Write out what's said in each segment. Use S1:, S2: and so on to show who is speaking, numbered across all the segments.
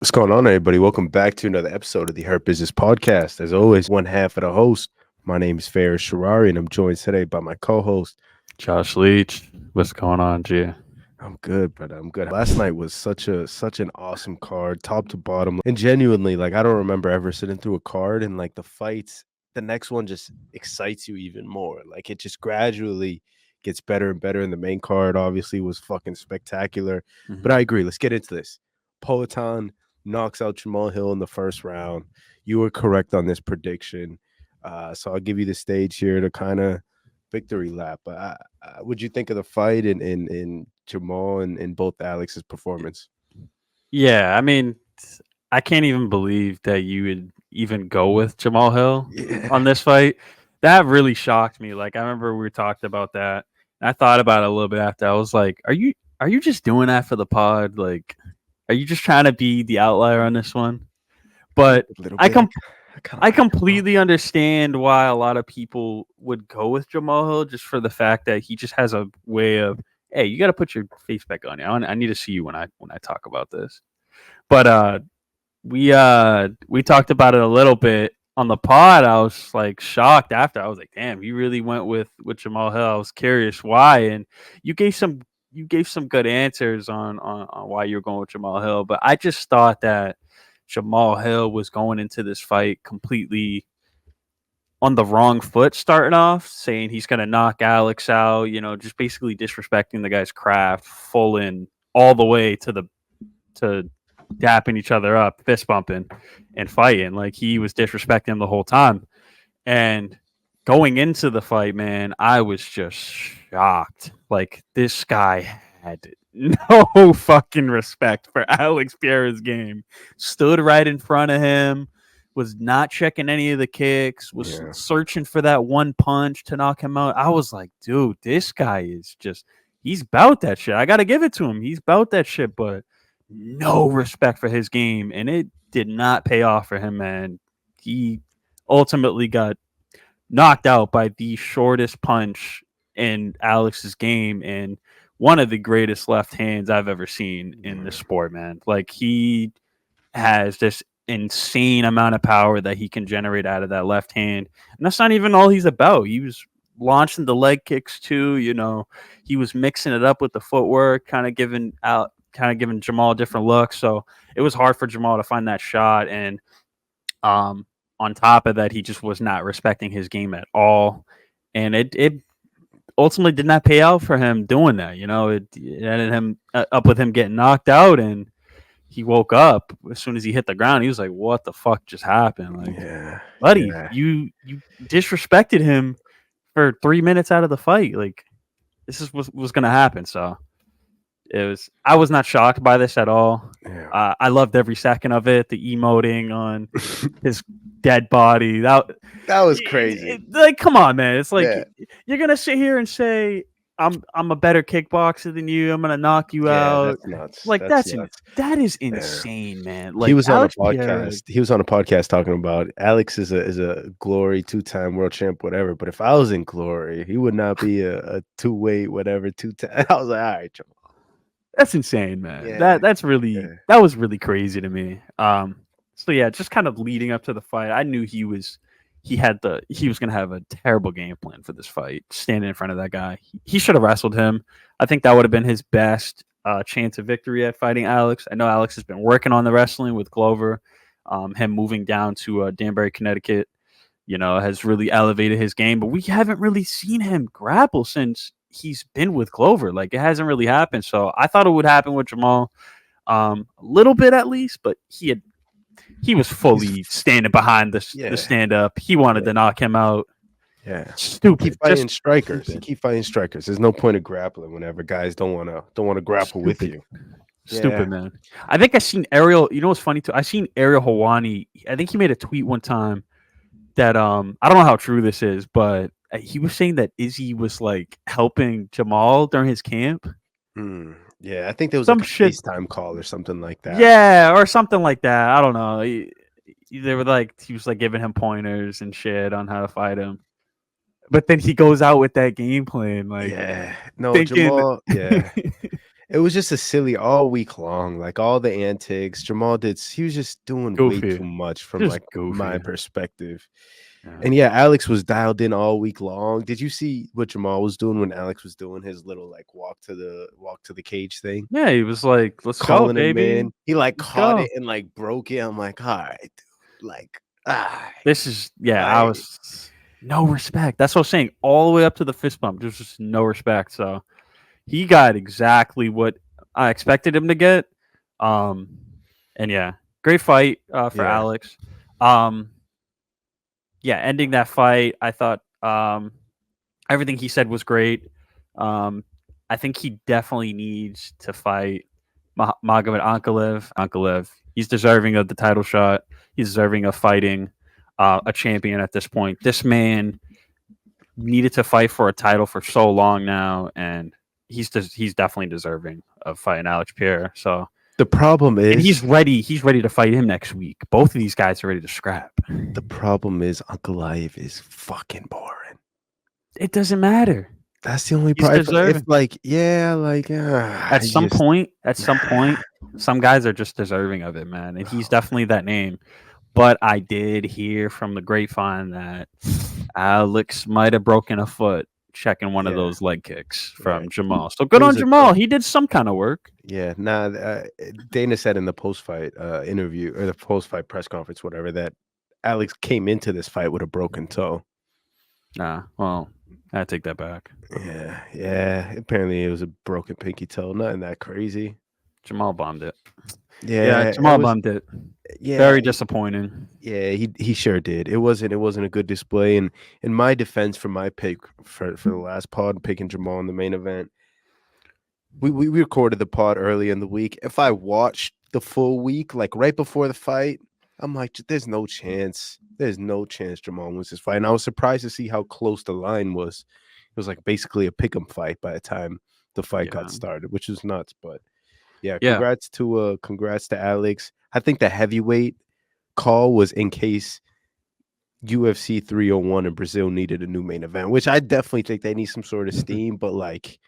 S1: What's going on, everybody? Welcome back to another episode of the Hurt Business Podcast. As always, one half of the host. My name is Faris Sharari, and I'm joined today by my co-host.
S2: Josh Leach, what's going on, G?
S1: I'm good, brother. I'm good. Last night was such an awesome card, top to bottom, and genuinely, like I don't remember ever sitting through a card and like the fights. The next one just excites you even more. Like it just gradually gets better and better. And the main card obviously was fucking spectacular. But I agree. Let's get into this. Poatan knocks out Jamal Hill in the first round. You were correct on this prediction. So I'll give you the stage here to kind of victory lap. What'd you think of the fight in Jamal and both Alex's performance?
S2: Yeah, I mean, I can't even believe that you would even go with Jamal Hill on this fight. That really shocked me. Like I remember we talked about that. And I thought about it a little bit after. I was like, are you just doing that for the pod? Like, are you just trying to be the outlier on this one? But
S1: A little
S2: I
S1: bit.
S2: com-
S1: Kinda
S2: I
S1: like Jamal.
S2: completely understand why a lot of people would go with Jamal Hill just for the fact that he just has a way of, hey, you got to put your face back on. I need to see you when I talk about this. But we talked about it a little bit on the pod. I was like shocked after. I was like, damn, you really went with Jamal Hill. I was curious why, and you gave some good answers on why you're going with Jamal Hill. But I just thought that Jamal Hill was going into this fight completely on the wrong foot starting off, saying he's going to knock Alex out, just basically disrespecting the guy's craft, full in all the way to dapping each other up, fist bumping and fighting. Like he was disrespecting him the whole time. And going into the fight, man, I was just shocked. Like this guy had no fucking respect for Alex Pierre's game. Stood right in front of him, was not checking any of the kicks, was
S1: Yeah.
S2: searching for that one punch to knock him out. I was like, dude, this guy is just, he's about that shit. I got to give it to him. He's about that shit, but no respect for his game. And it did not pay off for him, man. He ultimately got knocked out by the shortest punch in Alex's game and one of the greatest left hands I've ever seen in the sport, man. Like he has this insane amount of power that he can generate out of that left hand. And that's not even all he's about. He was launching the leg kicks too, he was mixing it up with the footwork, kind of giving Jamal different looks. So it was hard for Jamal to find that shot. And on top of that, he just was not respecting his game at all. And it ultimately did not pay out for him doing that. It ended him up with him getting knocked out, and he woke up as soon as he hit the ground. He was like, "What the fuck just happened?" Like,
S1: Yeah.
S2: buddy,
S1: Yeah.
S2: you disrespected him for 3 minutes out of the fight. Like, this is what was going to happen. So I was not shocked by this at all.
S1: Yeah.
S2: I loved every second of it. The emoting on his dead body.
S1: That was crazy.
S2: Like, come on, man. It's like
S1: Yeah.
S2: you're gonna sit here and say I'm a better kickboxer than you. I'm gonna knock you
S1: Yeah,
S2: out.
S1: that's nuts.
S2: Like
S1: That's nuts.
S2: that is
S1: Yeah.
S2: insane, man.
S1: He
S2: Like
S1: was on a
S2: Alex Pierre.
S1: podcast. He was on a podcast talking about Alex is a glory, two-time world champ, whatever. But if I was in glory, he would not be a two-weight, whatever, two-time. I was like, all right, Jamal.
S2: That's insane, man.
S1: Yeah. Yeah.
S2: That was really crazy to me. So yeah, just kind of leading up to the fight, I knew he was gonna have a terrible game plan for this fight. Standing in front of that guy, he should have wrestled him. I think that would have been his best chance of victory at fighting Alex. I know Alex has been working on the wrestling with Glover. Him moving down to Danbury, Connecticut, has really elevated his game. But we haven't really seen him grapple since he's been with Glover. Like it hasn't really happened. So I thought it would happen with Jamal, a little bit at least. But he was fully standing behind the stand up. He wanted to knock him out.
S1: Yeah.
S2: Stupid.
S1: Keep fighting
S2: Just
S1: strikers.
S2: stupid.
S1: Keep fighting strikers. There's no point of grappling whenever guys don't wanna grapple with
S2: Stupid.
S1: you.
S2: Stupid,
S1: Yeah.
S2: man. I think I seen Ariel. You know what's funny too? I seen Ariel Hawani. I think he made a tweet one time that I don't know how true this is, but he was saying that Izzy was like helping Jamal during his camp.
S1: Yeah, I think there was
S2: Some
S1: like a
S2: shit.
S1: FaceTime call or something like that.
S2: Yeah, or something like that. I don't know. They were like he was like giving him pointers and shit on how to fight him. But then he goes out with that game plan, like
S1: Yeah. No,
S2: thinking
S1: Jamal, yeah. It was just a silly all week long, like all the antics. He was just doing way
S2: Goofy.
S1: too much from
S2: Just
S1: like my
S2: goofy.
S1: perspective.
S2: Yeah.
S1: And yeah, Alex was dialed in all week long. Did you see what Jamal was doing when Alex was doing his little like walk to the cage thing?
S2: Yeah, he was like, "Let's go,
S1: Calling him
S2: baby.
S1: in. He like
S2: Let's
S1: caught
S2: go."
S1: it and like broke it. I'm like, all right, dude. Like,
S2: This is I
S1: like
S2: was no respect. That's what I'm saying. All the way up to the fist bump, there's just no respect. So he got exactly what I expected him to get. Um, and yeah, great fight for
S1: yeah,
S2: Alex. Yeah, ending that fight, I thought everything he said was great. I think he definitely needs to fight Magomed Ankalev. He's deserving of the title shot. He's deserving of fighting a champion at this point. This man needed to fight for a title for so long now, and he's definitely deserving of fighting Alex Pierre. So,
S1: the problem
S2: and he's
S1: is
S2: ready. He's ready to fight him next week. Both of these guys are ready to scrap.
S1: Ankalaev is fucking boring.
S2: It doesn't matter.
S1: That's the only
S2: He's
S1: problem. If
S2: deserving.
S1: like, yeah, like
S2: At some point, some guys are just deserving of it, man. And he's definitely that name. But I did hear from the grapevine that Alex might have broken a foot checking one of
S1: Yeah.
S2: those leg kicks from
S1: Right.
S2: Jamal. So good
S1: It
S2: on
S1: was a
S2: Jamal.
S1: tough
S2: He did some kind of work.
S1: yeah, nah, Dana said in the post-fight interview or the post-fight press conference, whatever, that Alex came into this fight with a broken toe.
S2: Nah, well, I take that back.
S1: Yeah. Apparently, it was a broken pinky toe. Nothing that crazy.
S2: Jamal bombed it. Yeah,
S1: Yeah, it
S2: Jamal
S1: was.
S2: bombed it.
S1: Yeah,
S2: Very disappointing.
S1: yeah. He sure did. It wasn't a good display. And in my defense, for my pick for the last pod, picking Jamal in the main event, we recorded the pod early in the week. If I watched the full week, like right before the fight, I'm like, there's no chance. There's no chance Jamal wins this fight. And I was surprised to see how close the line was. It was like basically a pick'em fight by the time the fight
S2: Yeah.
S1: got started, which was nuts. But yeah,
S2: Yeah.
S1: congrats to Alex. I think the heavyweight call was in case UFC 301 in Brazil needed a new main event, which I definitely think they need some sort of steam. But like,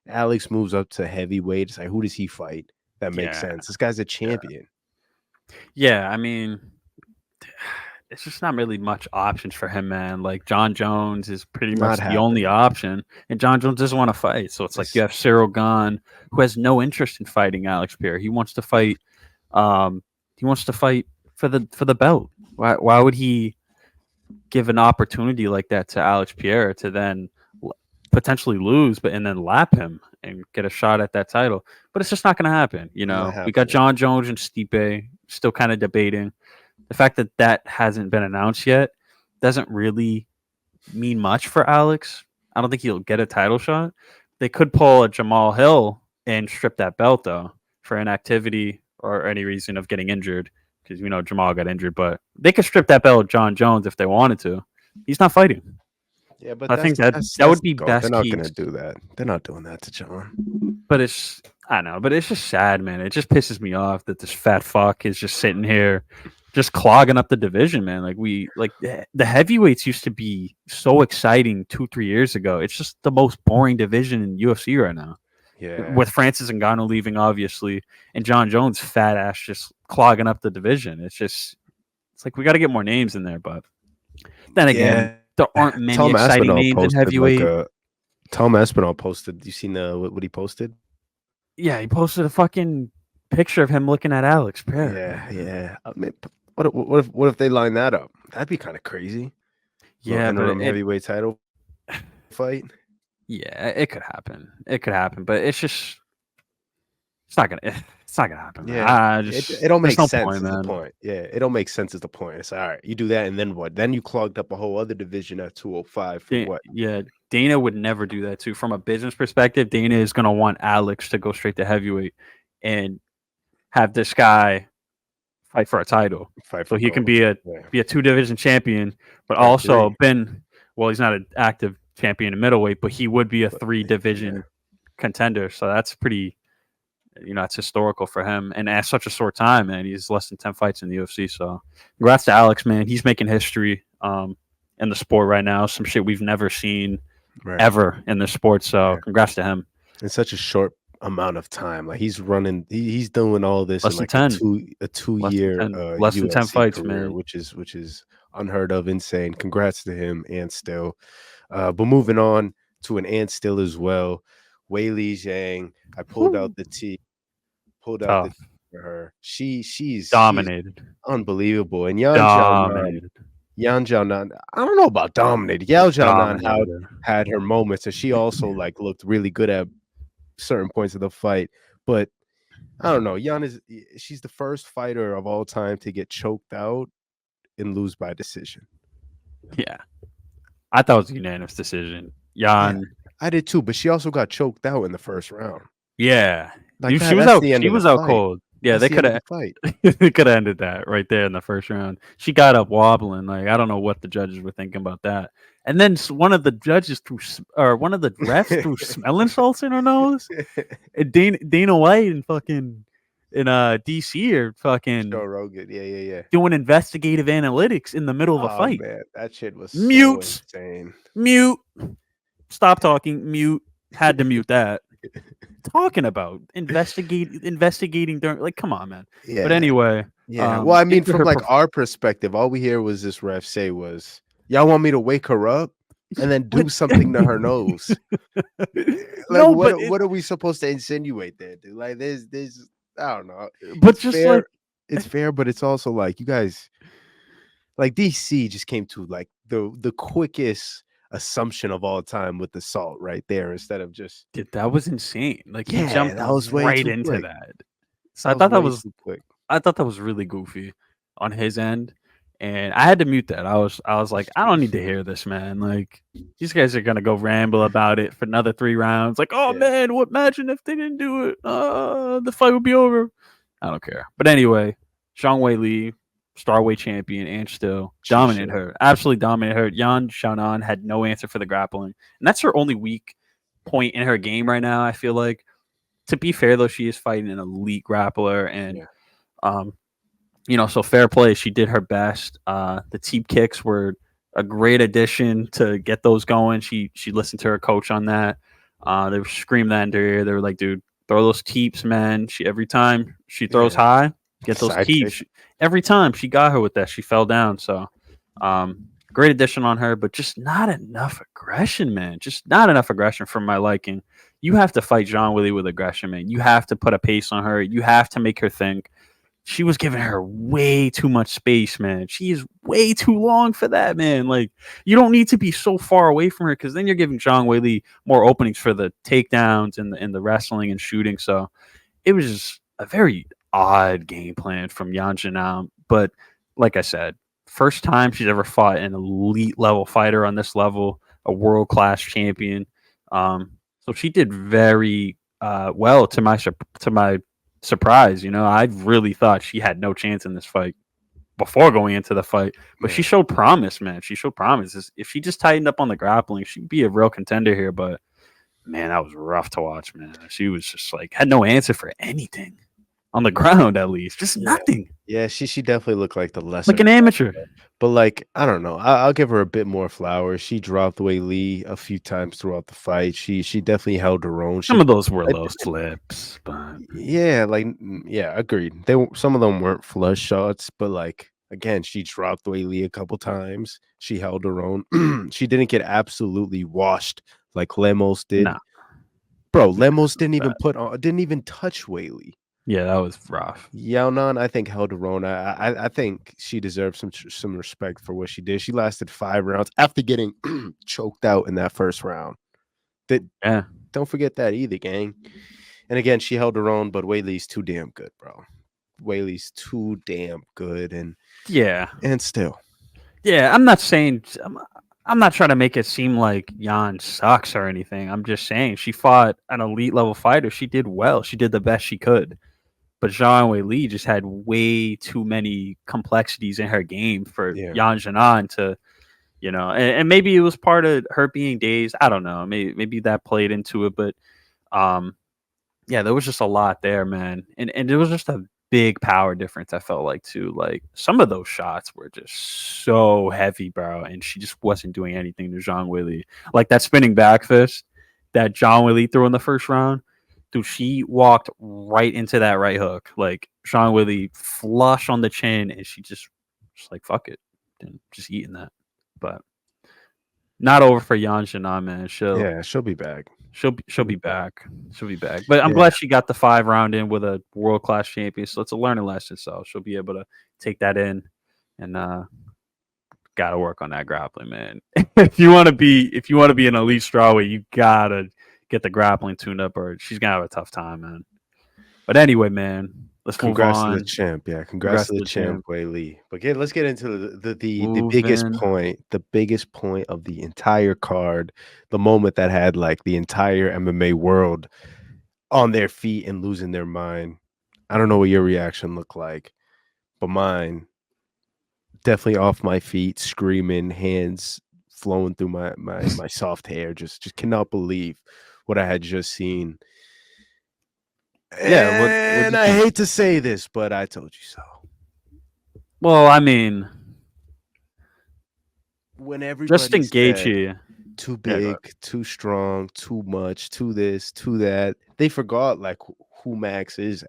S1: Alex moves up to heavyweight. It's like, who does he fight? That makes
S2: Yeah.
S1: sense. This guy's a champion.
S2: Yeah, I mean, it's just not really much options for him, man. Like John Jones is pretty
S1: Not
S2: much the
S1: happening.
S2: only option, and John Jones doesn't want to fight. So it's like you have Cyril Gahn, who has no interest in fighting Alex Pierre. He wants to fight. He wants to fight for the belt. Why would he give an opportunity like that to Alex Pierre to then potentially lose, and then lap him and get a shot at that title? But it's just not going to happen. You know, we got John Jones and Stipe still kind of debating. The fact that that hasn't been announced yet doesn't really mean much for Alex. I don't think he'll get a title shot. They could pull a Jamahal Hill and strip that belt, though, for inactivity or any reason of getting injured, because, Jamahal got injured. But they could strip that belt of John Jones if they wanted to. He's not fighting.
S1: Yeah, but
S2: I think that would be best
S1: They're not
S2: case.
S1: going to do that. They're not doing that to John.
S2: But I know, but it's just sad, man. It just pisses me off that this fat fuck is just sitting here just clogging up the division, man. Like the heavyweights used to be so exciting 2-3 years ago. It's just the most boring division in UFC right now.
S1: Yeah.
S2: With Francis Ngannou leaving, obviously, and John Jones fat ass just clogging up the division. It's like we got to get more names in there, but then again, there aren't many exciting names in heavyweight.
S1: Tom Espinal posted. You seen what he posted?
S2: Yeah, he posted a fucking picture of him looking at Alex Pierre.
S1: Yeah. I mean, what if they line that up? That'd be kind of crazy.
S2: Yeah,
S1: interim heavyweight title fight.
S2: Yeah, it could happen. But it's not gonna happen.
S1: Yeah, it don't make sense.
S2: Point,
S1: is
S2: man.
S1: the point. Yeah, it don't make sense. Is the point? It's all right. You do that, and then what? Then you clogged up a whole other division at 205 for what?
S2: Yeah, Dana would never do that too. From a business perspective, Dana is gonna want Alex to go straight to heavyweight and have this guy fight for a title, so he can be a 2-division champion, but also he's not an active champion in middleweight, but he would be a 3-division contender. So that's pretty. It's historical for him, and at such a short time, man. He's less than 10 fights in the UFC. So, congrats to Alex, man. He's making history in the sport right now. Some shit we've never seen ever in the sport. So, congrats to him.
S1: In such a short amount of time. Like he's doing all this
S2: Less
S1: in
S2: than
S1: like
S2: 10.
S1: a two
S2: Less than
S1: year
S2: 10. Less than 10
S1: UFC
S2: fights,
S1: career,
S2: man.
S1: which is unheard of, insane. Congrats to him and still. But moving on to an and still as well. Weili Zhang, I pulled out
S2: Whew.
S1: the T, pulled out the
S2: Tough.
S1: T for her. She's
S2: Dominated.
S1: unbelievable. And Yan Xiaonan,
S2: Dominated.
S1: Yan Xiaonan, I don't know about dominated. Yao Xiaonan
S2: Dominated.
S1: had her moments, and she also like looked really good at certain points of the fight. But I don't know. She's the first fighter of all time to get choked out and lose by decision.
S2: Yeah. I thought it was a unanimous decision.
S1: Yeah,
S2: Jan.
S1: I did too. But she also got choked out in the first round.
S2: Yeah.
S1: Like
S2: She was
S1: that's
S2: out.
S1: the end
S2: She
S1: of the
S2: was out
S1: fight.
S2: cold. Yeah,
S1: That's
S2: they
S1: the end
S2: could
S1: of
S2: have
S1: the fight.
S2: they could have ended that right there in the first round. She got up wobbling. Like, I don't know what the judges were thinking about that. And then one of the judges or one of the refs threw smelling salts in her nose. And Dana White and fucking in DC are
S1: Joe
S2: fucking
S1: Rogan. Yeah.
S2: doing investigative analytics in the middle of a
S1: Oh
S2: fight.
S1: man, that shit was so
S2: Mute,
S1: insane.
S2: mute, stop talking, mute. Had to mute that. Talking about investigating during, like, come on, man. But
S1: Yeah.
S2: anyway,
S1: Yeah. Well, I mean,
S2: into
S1: from
S2: her
S1: like our perspective, all we hear was this ref say was, "Y'all want me to wake her up and then do
S2: But-
S1: something to her nose?" Like,
S2: no, but
S1: what are we supposed to insinuate there, dude? Like, there's, I don't know.
S2: but
S1: It's
S2: just
S1: fair.
S2: like
S1: It's fair, but it's also like you guys, like DC just came to like the quickest assumption of all time with the salt right there instead of just
S2: dude, that was insane. Like, he
S1: yeah,
S2: jumped
S1: that was way
S2: right
S1: too
S2: into
S1: quick.
S2: that. So
S1: That was way too quick.
S2: I thought that was really goofy on his end, and I had to mute that. I was like, I don't need to hear this, man. Like, these guys are gonna go ramble about it for another 3 rounds. Like, oh
S1: Yeah.
S2: man, what? Imagine if they didn't do it. The fight would be over. I don't care. But anyway, Zhang Weili, Starweight champion, and still
S1: She
S2: dominated
S1: should.
S2: her. Absolutely dominated her. Yan Xiaonan had no answer for the grappling, and that's her only weak point in her game right now. I feel like. To be fair, though, she is fighting an elite grappler, and so fair play. She did her best. The teep kicks were a great addition to get those going. She listened to her coach on that. They were screaming that into her ear. They were like, "Dude, throw those teeps, man." Every time she throws high, get those
S1: Side
S2: teeps.
S1: kick.
S2: Every time she got her with that, she fell down. So, great addition on her, but just not enough aggression, man. Just not enough aggression for my liking. You have to fight Zhang Weili with aggression, man. You have to put a pace on her. You have to make her think. She was giving her way too much space, man. She is way too long for that, man. Like, you don't need to be so far away from her because then you're giving Zhang Weili more openings for the takedowns and the wrestling and shooting. So it was just a very odd game plan from Yan Zhanao. But like I said, first time she's ever fought an elite level fighter on this level, a world class champion. So she did very well to my surprise. I really thought she had no chance in this fight before going into the fight, but she showed promise, man. She showed promise. If she just tightened up on the grappling, she'd be a real contender here. But man, that was rough to watch, man. She was just like had no answer for anything on the ground, at least, just nothing.
S1: Yeah, she definitely looked like the lesser,
S2: Like an amateur.
S1: but like I don't know. I'll give her a bit more flowers. She dropped Weili a few times throughout the fight. She definitely held her own.
S2: Some of those were low slips, but
S1: Yeah, agreed. Some of them weren't flush shots, but like again, she dropped Weili a couple times. She held her own. She didn't get absolutely washed like Lemos did.
S2: nah.
S1: Bro, Lemos didn't even touch Weili.
S2: Yeah, that was rough.
S1: Yaonan, I think, held her own. I think she deserves some respect for what she did. She lasted 5 rounds after getting choked out in that first round. Don't forget that either, gang. And again, she held her own, but Weili's too damn good, bro. Weili's too damn good, and still,
S2: I'm not saying I'm not trying to make it seem like Yan sucks or anything. I'm just saying she fought an elite level fighter. She did well. She did the best she could. But Zhang Weili just had way too many complexities in her game for Yan Zhanan to, and maybe it was part of her being dazed. I don't know. Maybe that played into it. But there was just a lot there, man. And it was just a big power difference, I felt like, too. Like, some of those shots were just so heavy, bro. And she just wasn't doing anything to Zhang Weili. Like that spinning back fist that Zhang Weili threw in the first round. dude, she walked right into that right hook, like Sean Woodley flush on the chin, and she just like fuck it, and just eating that. But not over for Yan Jana, man.
S1: Yeah, she'll be back.
S2: She'll be back. She'll be back. But I'm
S1: Yeah,
S2: glad she got the 5 round in with a world class champion. So it's a learning lesson. So she'll be able to take that in, and gotta work on that grappling, man. If you want to be an elite strawweight, you gotta get the grappling tuned up, or she's gonna have a tough time, man. But anyway, man, let's move
S1: congrats to the
S2: on.
S1: champ. Yeah, congrats to the champ, Weili. But let's get into the biggest
S2: Moving.
S1: point, the biggest point of the entire card, the moment that had like the entire MMA world on their feet and losing their mind. I don't know what your reaction looked like, but mine definitely off my feet, screaming, hands flowing through my soft hair. Just cannot believe what I had just seen.
S2: Yeah, what
S1: And
S2: did
S1: I
S2: you
S1: hate to say this, but I told you so.
S2: Well, I mean,
S1: When
S2: just
S1: everybody
S2: engage
S1: said
S2: you.
S1: too
S2: Yeah, go
S1: big,
S2: ahead.
S1: too strong, too much, too this, too that, they forgot like who Max is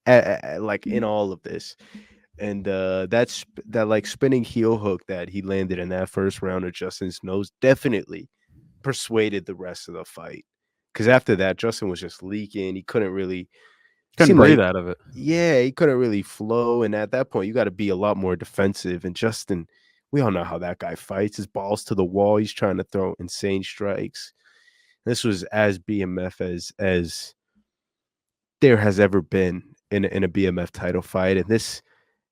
S1: like in all of this. And that like spinning heel hook that he landed in that first round of Justin's nose definitely persuaded the rest of the fight. Because after that, Justin was just leaking. He couldn't really
S2: Couldn't
S1: seem
S2: breathe
S1: like,
S2: out of it.
S1: yeah, he couldn't really flow. And at that point, you got to be a lot more defensive. And Justin, we all know how that guy fights. His balls to the wall. He's trying to throw insane strikes. This was as BMF as there has ever been in a BMF title fight. And this,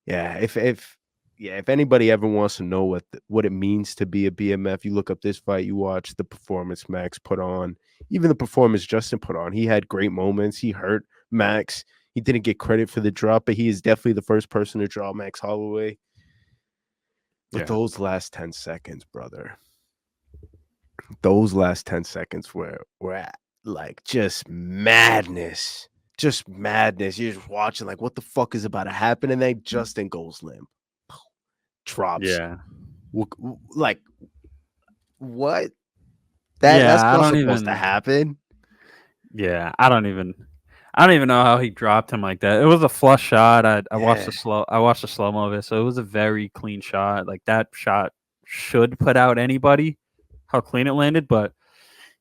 S1: yeah, if anybody ever wants to know what it means to be a BMF, you look up this fight, you watch the performance Max put on, even the performance Justin put on. He had great moments. He hurt Max. He didn't get credit for the drop, but he is definitely the first person to draw Max Holloway. But
S2: Yeah.
S1: those last 10 seconds, brother, those last 10 seconds were at, like just madness. Just madness. You're just watching like what the fuck is about to happen, and then Justin goes limp. Drops.
S2: Yeah.
S1: Like what? That's
S2: Yeah, I
S1: not
S2: don't
S1: supposed to
S2: even
S1: happen.
S2: Yeah, I don't even know how he dropped him like that. It was a flush shot. I watched
S1: Yeah.
S2: the slow-mo of it, so it was a very clean shot. Like that shot should put out anybody how clean it landed, but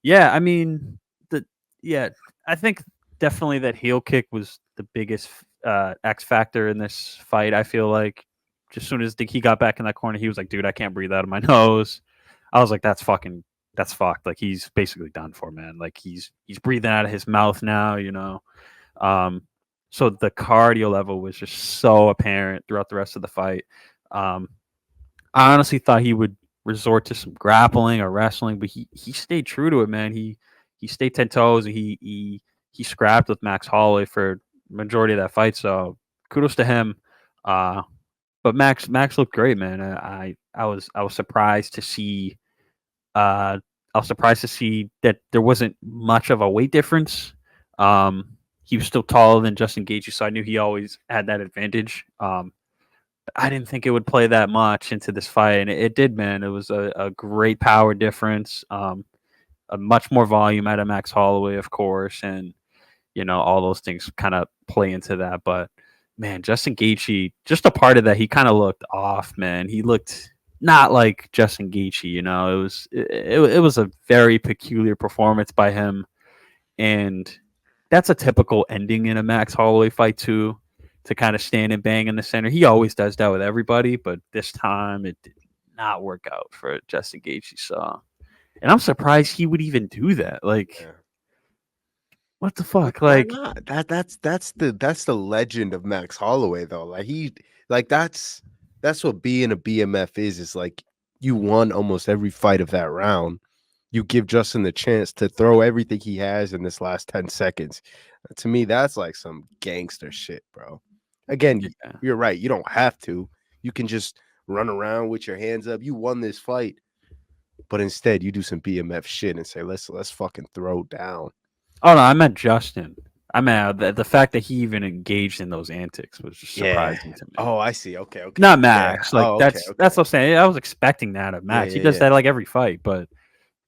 S2: yeah, I mean, yeah, I think definitely that heel kick was the biggest X factor in this fight. I feel like as soon as he got back in that corner, he was like, "Dude, I can't breathe out of my nose." I was like, that's fucked. Like he's basically done for, man. Like he's breathing out of his mouth now, you know." So the cardio level was just so apparent throughout the rest of the fight. Um, I honestly thought he would resort to some grappling or wrestling, but he stayed true to it, man. He stayed 10 toes, and he scrapped with Max Holloway for majority of that fight. So kudos to him. But Max looked great, man. I was surprised to see that there wasn't much of a weight difference. He was still taller than Justin Gaethje, so I knew he always had that advantage. I didn't think it would play that much into this fight, and it did, man. It was a great power difference, a much more volume out of Max Holloway, of course, and all those things kind of play into that. But man, Justin Gaethje, just a part of that, he kind of looked off, man. He looked not like Justin Gaethje, it was a very peculiar performance by him, and that's a typical ending in a Max Holloway fight too, to kind of stand and bang in the center. He always does that with everybody, but this time it did not work out for Justin Gaethje. So, and I'm surprised he would even do that. Like,
S1: Yeah.
S2: what the fuck?
S1: Why
S2: Like,
S1: not? That's the legend of Max Holloway though. Like that's what being a BMF is. It's like you won almost every fight of that round. You give Justin the chance to throw everything he has in this last 10 seconds. To me, that's like some gangster shit, bro. Again,
S2: yeah.
S1: you're right. You don't have to. You can just run around with your hands up. You won this fight. But instead, you do some BMF shit and say, let's fucking throw down.
S2: Oh no, I meant Justin. I meant the fact that he even engaged in those antics was just
S1: Yeah.
S2: surprising to me.
S1: Oh, I see. Okay.
S2: Not
S1: Yeah.
S2: Max. Like
S1: Oh, okay.
S2: that's what I'm saying. I was expecting that of
S1: Yeah,
S2: Max. He
S1: yeah,
S2: does
S1: yeah.
S2: that like every fight, but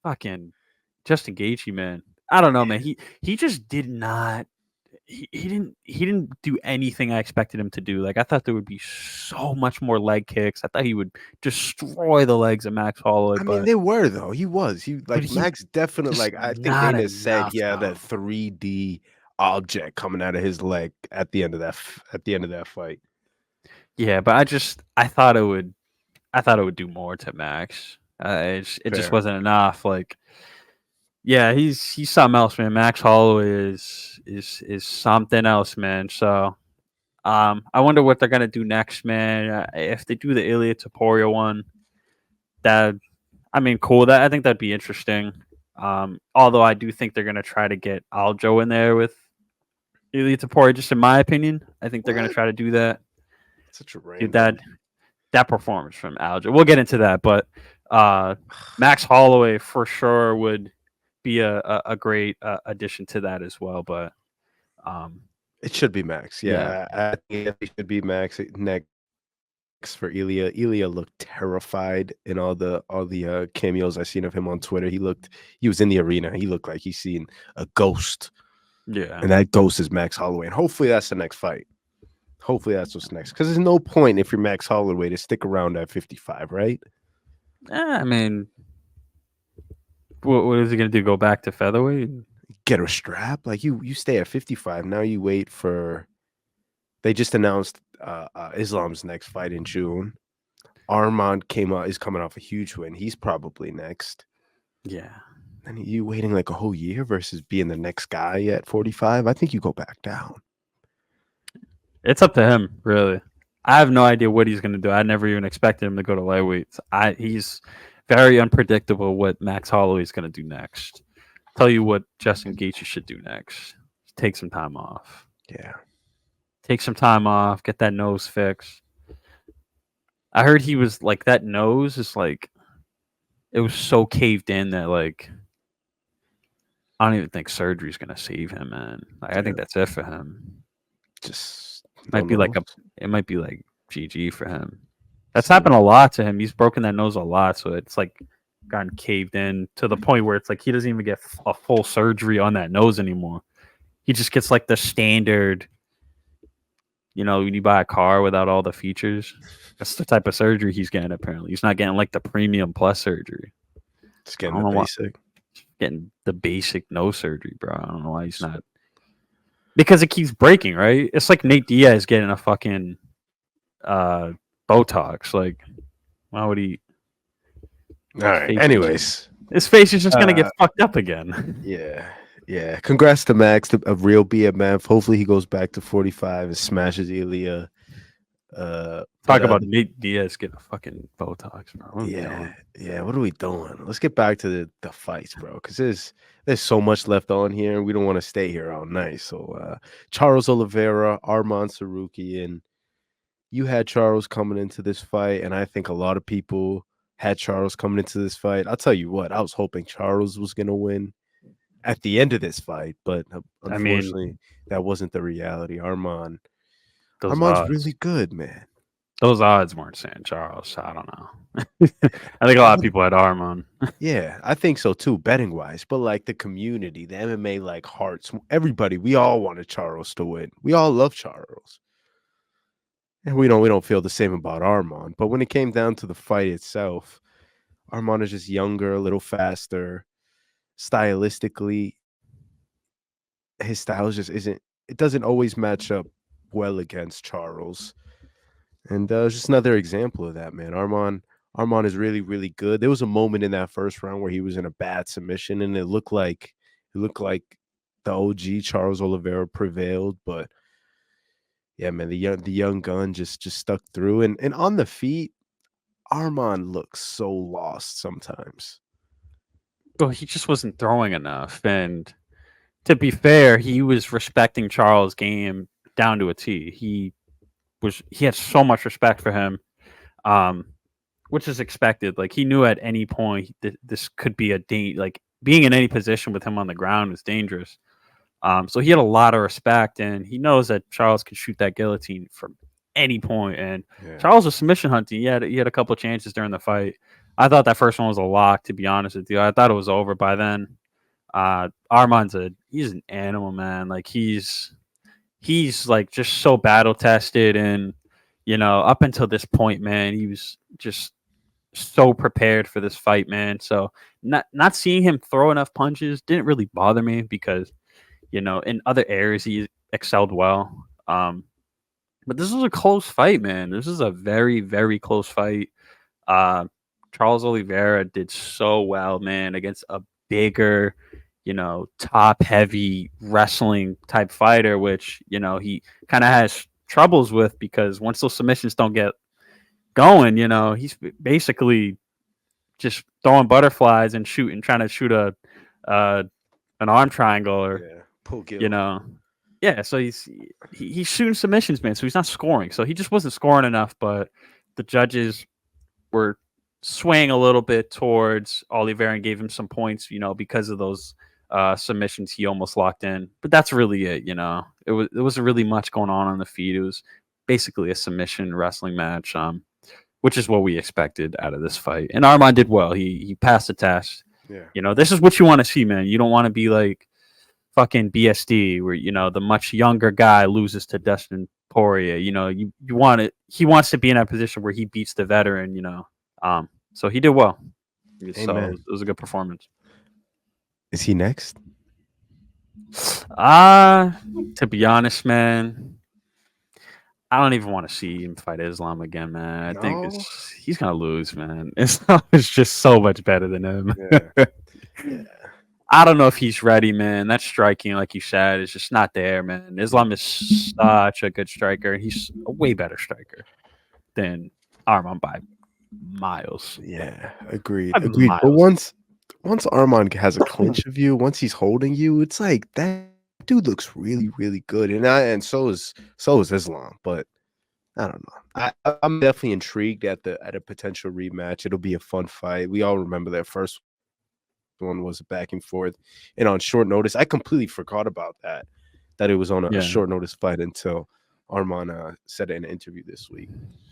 S2: fucking Justin Gaethje, man. I don't know, man. He just did not. He didn't do anything I expected him to do. Like I thought there would be so much more leg kicks. I thought he would destroy the legs of Max Holloway,
S1: I mean, they were though. He was. He
S2: but
S1: like
S2: he
S1: Max definitely
S2: just
S1: like I think
S2: not
S1: Dana said
S2: enough
S1: he had a
S2: though.
S1: 3D object coming out of his leg at the end of at the end of that fight.
S2: Yeah, but I thought it would do more to Max. It just
S1: Fair.
S2: wasn't enough. Like, yeah, he's something else, man. Max Holloway is something else, man. So, I wonder what they're gonna do next, man. If they do the Ilya Taporia one, that I mean, cool. That I think that'd be interesting. Although I do think they're gonna try to get Aljo in there with Ilya Taporia. Just in my opinion, I think they're gonna
S1: What?
S2: try to do that.
S1: Such a
S2: Dude,
S1: random.
S2: that performance from Aljo. We'll get into that, but Max Holloway for sure would be a great addition to that as well. But um,
S1: It should be Max.
S2: yeah,
S1: Yeah, I think it should be Max next for Ilya. Ilya looked terrified in all the cameos I seen of him on Twitter. He was in the arena. He looked like he's seen a ghost,
S2: yeah.
S1: and that ghost is Max Holloway. And hopefully that's the next fight. Hopefully that's what's next. Because there's no point if you're Max Holloway to stick around at 55, right?
S2: I mean, what is he gonna do? Go back to featherweight?
S1: Get a strap. Like you stay at 55. Now you wait for. They just announced Islam's next fight in June. Arman is coming off a huge win. He's probably next.
S2: Yeah.
S1: And you waiting like a whole year versus being the next guy at 45. I think you go back down.
S2: It's up to him, really. I have no idea what he's going to do. I never even expected him to go to lightweights. He's very unpredictable what Max Holloway is going to do next. Tell you what Justin Gaethje should do next. Take some time off.
S1: Yeah.
S2: Take some time off. Get that nose fixed. I heard he was like that nose is like it was so caved in that like I don't even think surgery is going to save him, man. Like, I think that's it for him.
S1: Just no
S2: Might be like
S1: nose.
S2: it might be like GG for him. That's happened a lot to him. He's broken that nose a lot, so it's like gotten caved in to the point where it's like he doesn't even get a full surgery on that nose anymore. He just gets like the standard, when you buy a car without all the features. That's the type of surgery he's getting. Apparently, he's not getting like the premium plus surgery.
S1: Just
S2: I
S1: getting
S2: don't
S1: the
S2: know why
S1: basic.
S2: getting the basic nose surgery, bro. I don't know why he's not. Because it keeps breaking, right? It's like Nate Diaz getting a fucking Botox. Like, why would he?
S1: All right. Anyways.
S2: His face is just gonna get fucked up again.
S1: Yeah. Yeah. Congrats to Max, a real BMF. Hopefully he goes back to 45 and smashes Ilya.
S2: Talk about Nate Diaz getting a fucking Botox, bro.
S1: Yeah. What are we doing? Let's get back to the fights, bro. Because there's so much left on here, and we don't want to stay here all night. So Charles Oliveira, Arman Sarukian. You had Charles coming into this fight, and I think a lot of people had Charles coming into this fight. I'll tell you what, I was hoping Charles was gonna win at the end of this fight, but unfortunately, that wasn't the reality. Arman's really good, man.
S2: Those odds weren't saying Charles. I don't know. I think a lot of people had Arman.
S1: Yeah, I think so too, betting wise. But like the community, the MMA like hearts, everybody, we all wanted Charles to win. We all love Charles. And we don't feel the same about Arman. But when it came down to the fight itself, Arman is just younger, a little faster. Stylistically, his style just it doesn't always match up well against Charles. And just another example of that, man. Arman is really, really good. There was a moment in that first round where he was in a bad submission, and it looked like the OG Charles Oliveira prevailed. But yeah, man, the young gun just stuck through. And on the feet, Arman looks so lost sometimes.
S2: Well, he just wasn't throwing enough. And to be fair, he was respecting Charles' game down to a T. He had so much respect for him, which is expected. Like he knew at any point this could be like being in any position with him on the ground is dangerous. So he had a lot of respect, and he knows that Charles can shoot that guillotine from any point. And Charles was submission hunting. He had a couple of chances during the fight. I thought that first one was a lock, to be honest with you. I thought it was over by then. Arman's he's an animal, man. Like he's like just so battle tested, and up until this point, man, he was just so prepared for this fight, man. So not seeing him throw enough punches didn't really bother me because in other areas he excelled well. But this was a close fight, man. This is a very, very close fight. Charles Oliveira did so well, man, against a bigger, top heavy wrestling type fighter, which, he kind of has troubles with because once those submissions don't get going, he's basically just throwing butterflies and trying to shoot an arm triangle or,
S1: pull guilt.
S2: Yeah, so he's shooting submissions, man. So he's not scoring. So he just wasn't scoring enough. But the judges were swaying a little bit towards Oliveira and gave him some points, because of those submissions he almost locked in. But that's really it. It wasn't really much going on the feed. It was basically a submission wrestling match, which is what we expected out of this fight. And Arman did well. He passed the test.
S1: Yeah.
S2: This is what you want to see, man. You don't want to be like fucking BSD where the much younger guy loses to Dustin Poirier. You want it. He wants to be in that position where he beats the veteran. So he did well. So it was a good performance.
S1: Is he next?
S2: To be honest, man, I don't even want to see him fight Islam again, man. I think he's gonna lose, man. Islam is just so much better than him.
S1: Yeah.
S2: I don't know if he's ready, man. That striking, like you said, is just not there, man. Islam is such a good striker. He's a way better striker than Arman by miles.
S1: Yeah, agreed.
S2: Miles.
S1: But once Arman has a clinch of you, once he's holding you, it's like that dude looks really, really good. And so is Islam. But I don't know. I'm definitely intrigued at a potential rematch. It'll be a fun fight. We all remember that first one was back and forth and on short notice. I completely forgot about that it was on a short notice fight until Arman said it in an interview this week.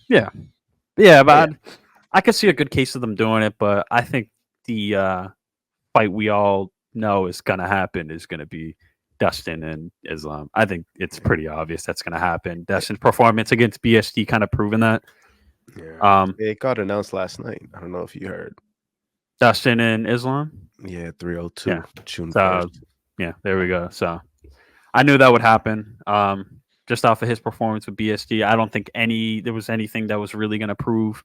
S2: But I could see a good case of them doing it, but I think the fight we all know is gonna happen is gonna be Dustin and Islam. I think it's pretty obvious that's gonna happen. Dustin's performance against BSD kind of proven that.
S1: It got announced last night. I don't know if you heard.
S2: Dustin and Islam?
S1: Yeah, 302.
S2: Yeah.
S1: June
S2: 1st. Yeah, there we go. So I knew that would happen. Just off of his performance with BSD, I don't think there was anything that was really going to prove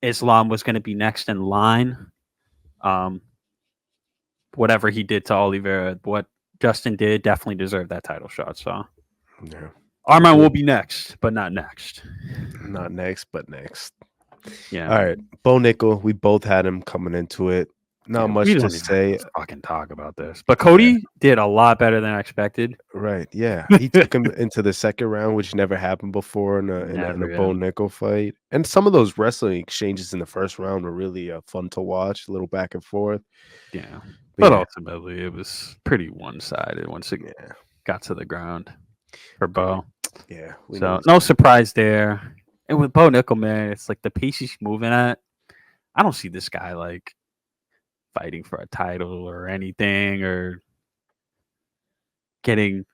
S2: Islam was going to be next in line. Whatever he did to Oliveira, what Justin did definitely deserved that title shot. So Arman will be next, but not next.
S1: Not next, but next.
S2: Yeah.
S1: All right. Bo Nickel, we both had him coming into it. Not much to say.
S2: Fucking talk about this. But Cody did a lot better than I expected.
S1: Right. Yeah. He took him into the second round, which never happened before in a Bo Nickel fight. And some of those wrestling exchanges in the first round were really fun to watch, a little back and forth.
S2: Yeah. But ultimately, it was pretty one-sided once it got to the ground for Bo.
S1: Yeah.
S2: So no surprise there. And with Bo Nickel, man, it's like the pace he's moving at. I don't see this guy like fighting for a title or anything or getting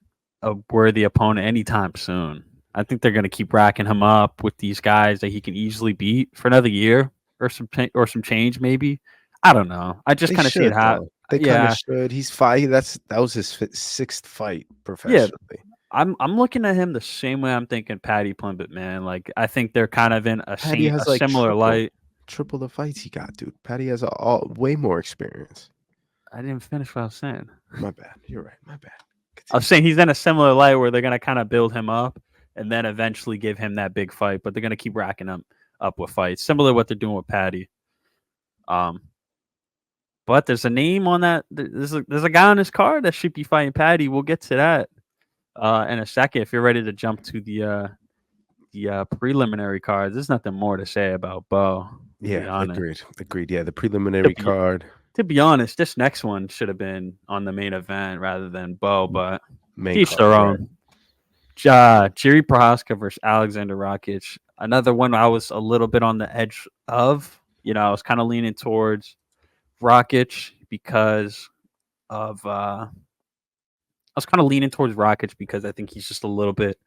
S2: a worthy opponent anytime soon. I think they're going to keep racking him up with these guys that he can easily beat for another year or some change maybe. I don't know. I just kind of see it happen.
S1: They kind of should. He's fight. That was his sixth fight professionally.
S2: Yeah. I'm looking at him the same way I'm thinking Paddy Plimbett, man. Like I think they're kind of in a similar light.
S1: Triple the fights he got, dude. Paddy has way more experience.
S2: I didn't finish what I was saying.
S1: My bad. You're right. My bad.
S2: Continue. I was saying he's in a similar light where they're gonna kind of build him up and then eventually give him that big fight, but they're gonna keep racking him up with fights, similar to what they're doing with Paddy. But there's a name on that. There's a guy on his card that should be fighting Paddy. We'll get to that in a second. If you're ready to jump to the preliminary cards, there's nothing more to say about Bo.
S1: Yeah, agreed. Yeah, the preliminary card.
S2: To be honest, this next one should have been on the main event rather than Bo, but each their own. Jiri Prohaska versus Alexander Rakic. Another one I was a little bit on the edge of. I was kind of leaning towards Rakic because I was kind of leaning towards Rakic because I think he's just a little bit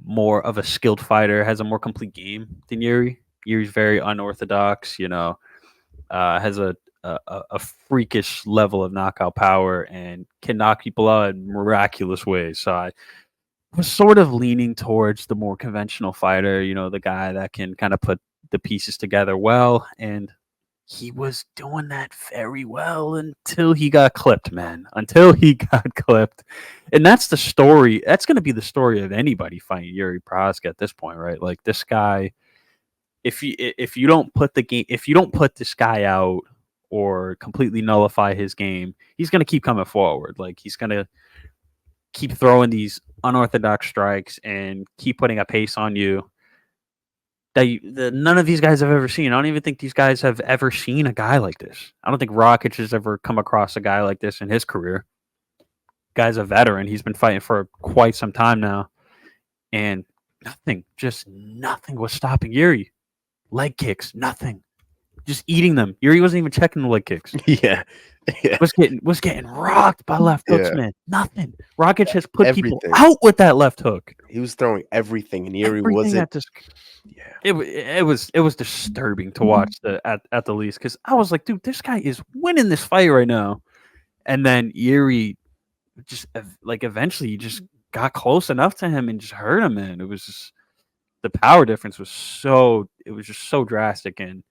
S2: more of a skilled fighter, has a more complete game than Yuri. Yuri's very unorthodox, has a freakish level of knockout power and can knock people out in miraculous ways. So I was sort of leaning towards the more conventional fighter, the guy that can kind of put the pieces together well. And he was doing that very well until he got clipped, man. Until he got clipped. And that's the story. That's going to be the story of anybody fighting Yuri Prohaska at this point, right? Like this guy, if you don't put this guy out or completely nullify his game, he's going to keep coming forward. Like he's going to keep throwing these unorthodox strikes and keep putting a pace on you that none of these guys have ever seen. I don't even think these guys have ever seen a guy like this. I don't think Rakic has ever come across a guy like this in his career. Guy's a veteran. He's been fighting for quite some time now. And nothing was stopping Yuri. Leg kicks, nothing. Just eating them. Yuri wasn't even checking the leg kicks.
S1: Yeah.
S2: Was getting rocked by left hooks, man. Nothing. Rakic has put people
S1: Everything.
S2: out with that left hook.
S1: He was throwing everything, and Yuri wasn't.
S2: It was disturbing to watch at the least, because I was like, dude, this guy is winning this fight right now. And then Yuri just eventually just got close enough to him and just hurt him, man. It was just the power difference was so drastic, and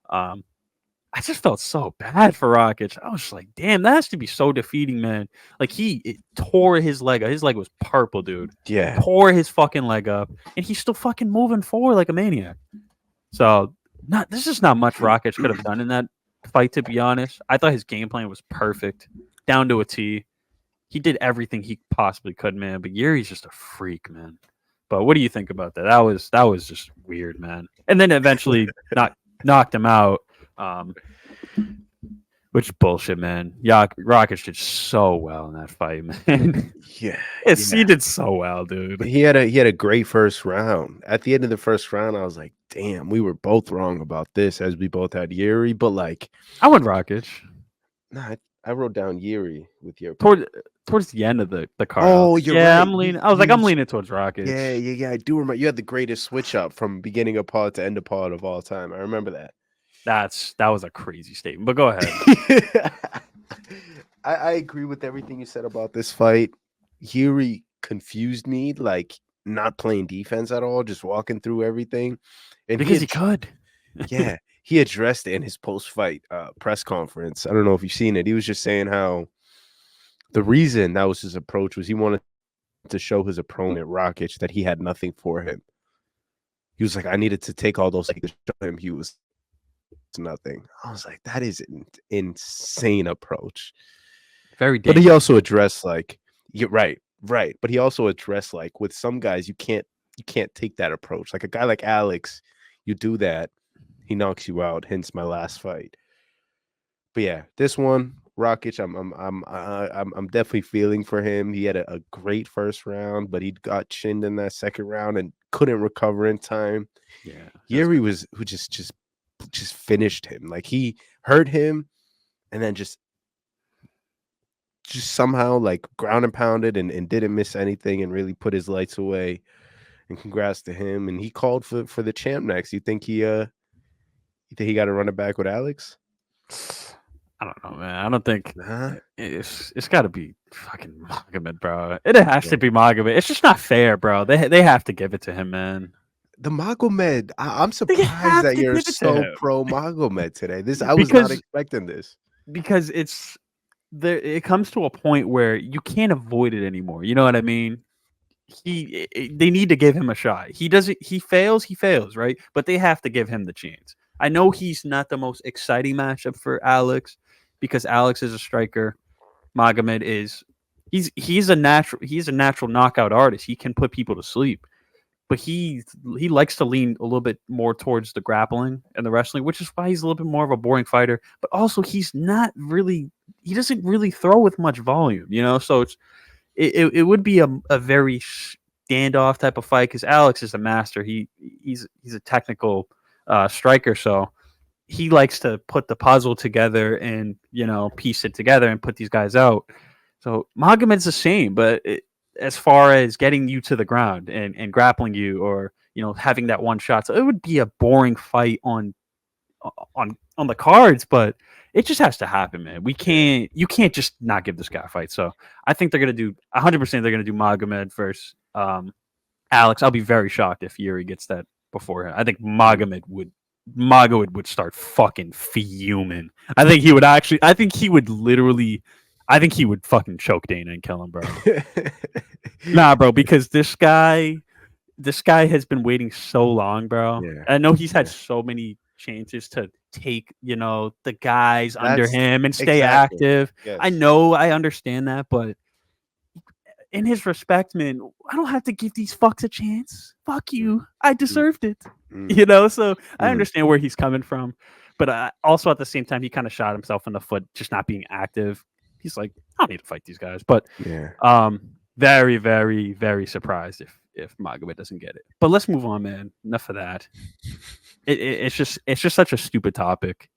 S2: I just felt so bad for Rakic. I was like, damn, that has to be so defeating, man. Like it tore his leg up. His leg was purple, dude.
S1: Yeah.
S2: Tore his fucking leg up, and he's still fucking moving forward like a maniac. So this is not much Rakic could have done in that fight, to be honest. I thought his game plan was perfect, down to a T. He did everything he possibly could, man. But Yuri's just a freak, man. But what do you think about that? That was just weird, man. And then eventually knocked him out. Which bullshit, man. Rakic did so well in that fight, man.
S1: Yeah.
S2: He did so well, dude.
S1: He had a great first round. At the end of the first round, I was like, damn, we were both wrong about this, as we both had Yuri. But like,
S2: I went Rakic.
S1: Nah, I wrote down Yuri with your
S2: towards the end of the card.
S1: Oh, you're right.
S2: I'm leaning. I was like, I'm leaning towards Rakic.
S1: Yeah. I do remember. You had the greatest switch up from beginning of pod to end of pod of all time. I remember that.
S2: That was a crazy statement. But go ahead.
S1: I agree with everything you said about this fight. Yuri confused me, like not playing defense at all, just walking through everything. And
S2: because he could.
S1: Yeah. He addressed it in his post-fight press conference. I don't know if you've seen it. He was just saying how the reason that was his approach was he wanted to show his opponent, Rakic, that he had nothing for him. He was like, I needed to take all those things to show him he was nothing. I was like, that is an insane approach.
S2: Very dangerous.
S1: But he also addressed, like, you're right. But he also addressed, like, with some guys, you can't take that approach. Like a guy like Alex, you do that, he knocks you out. Hence my last fight. But yeah, this one, Rakic, I'm definitely feeling for him. He had a great first round, but he got chinned in that second round and couldn't recover in time.
S2: Yeah,
S1: Yuri who just finished him. Like he hurt him, and then just somehow like ground and pounded and didn't miss anything and really put his lights away. And congrats to him. And he called for the champ next. You think he got to run it back with Alex?
S2: I don't know, man. I don't think it's got to be fucking Magomed, bro. It has to be Magomed. It's just not fair, bro. They have to give it to him, man.
S1: The Magomed, I'm surprised that you're so pro Magomed today. I was not expecting this.
S2: Because it comes to a point where you can't avoid it anymore. You know what I mean? They need to give him a shot. He fails, right? But they have to give him the chance. I know he's not the most exciting matchup for Alex because Alex is a striker. Magomed he's a natural knockout artist. He can put people to sleep. But he likes to lean a little bit more towards the grappling and the wrestling, which is why he's a little bit more of a boring fighter. But also he doesn't really throw with much volume, you know? So it would be a very standoff type of fight because Alex is a master. He's a technical striker, so he likes to put the puzzle together and piece it together and put these guys out. So Magomed's the same, but as far as getting you to the ground and grappling you, or having that one shot, so it would be a boring fight on the cards, but it just has to happen, man. You can't just not give this guy a fight. So I think they're gonna do 100%. They're gonna do Magomed versus Alex. I'll be very shocked if Jiri gets that beforehand. I think Magomed would start fucking fuming. I think he would literally. I think he would fucking choke Dana and kill him, bro. Nah, bro, because this guy has been waiting so long, bro.
S1: Yeah.
S2: I know he's had so many chances to take, the guys under him and stay active.
S1: Yes.
S2: I know, I understand that, but in his respect, man, I don't have to give these fucks a chance. Fuck you. I deserved it. So I understand where he's coming from. But also at the same time, he kind of shot himself in the foot just not being active. He's like, I don't need to fight these guys. But very, very, very surprised if Magomed doesn't get it. But let's move on, man. Enough of that. It's just such a stupid topic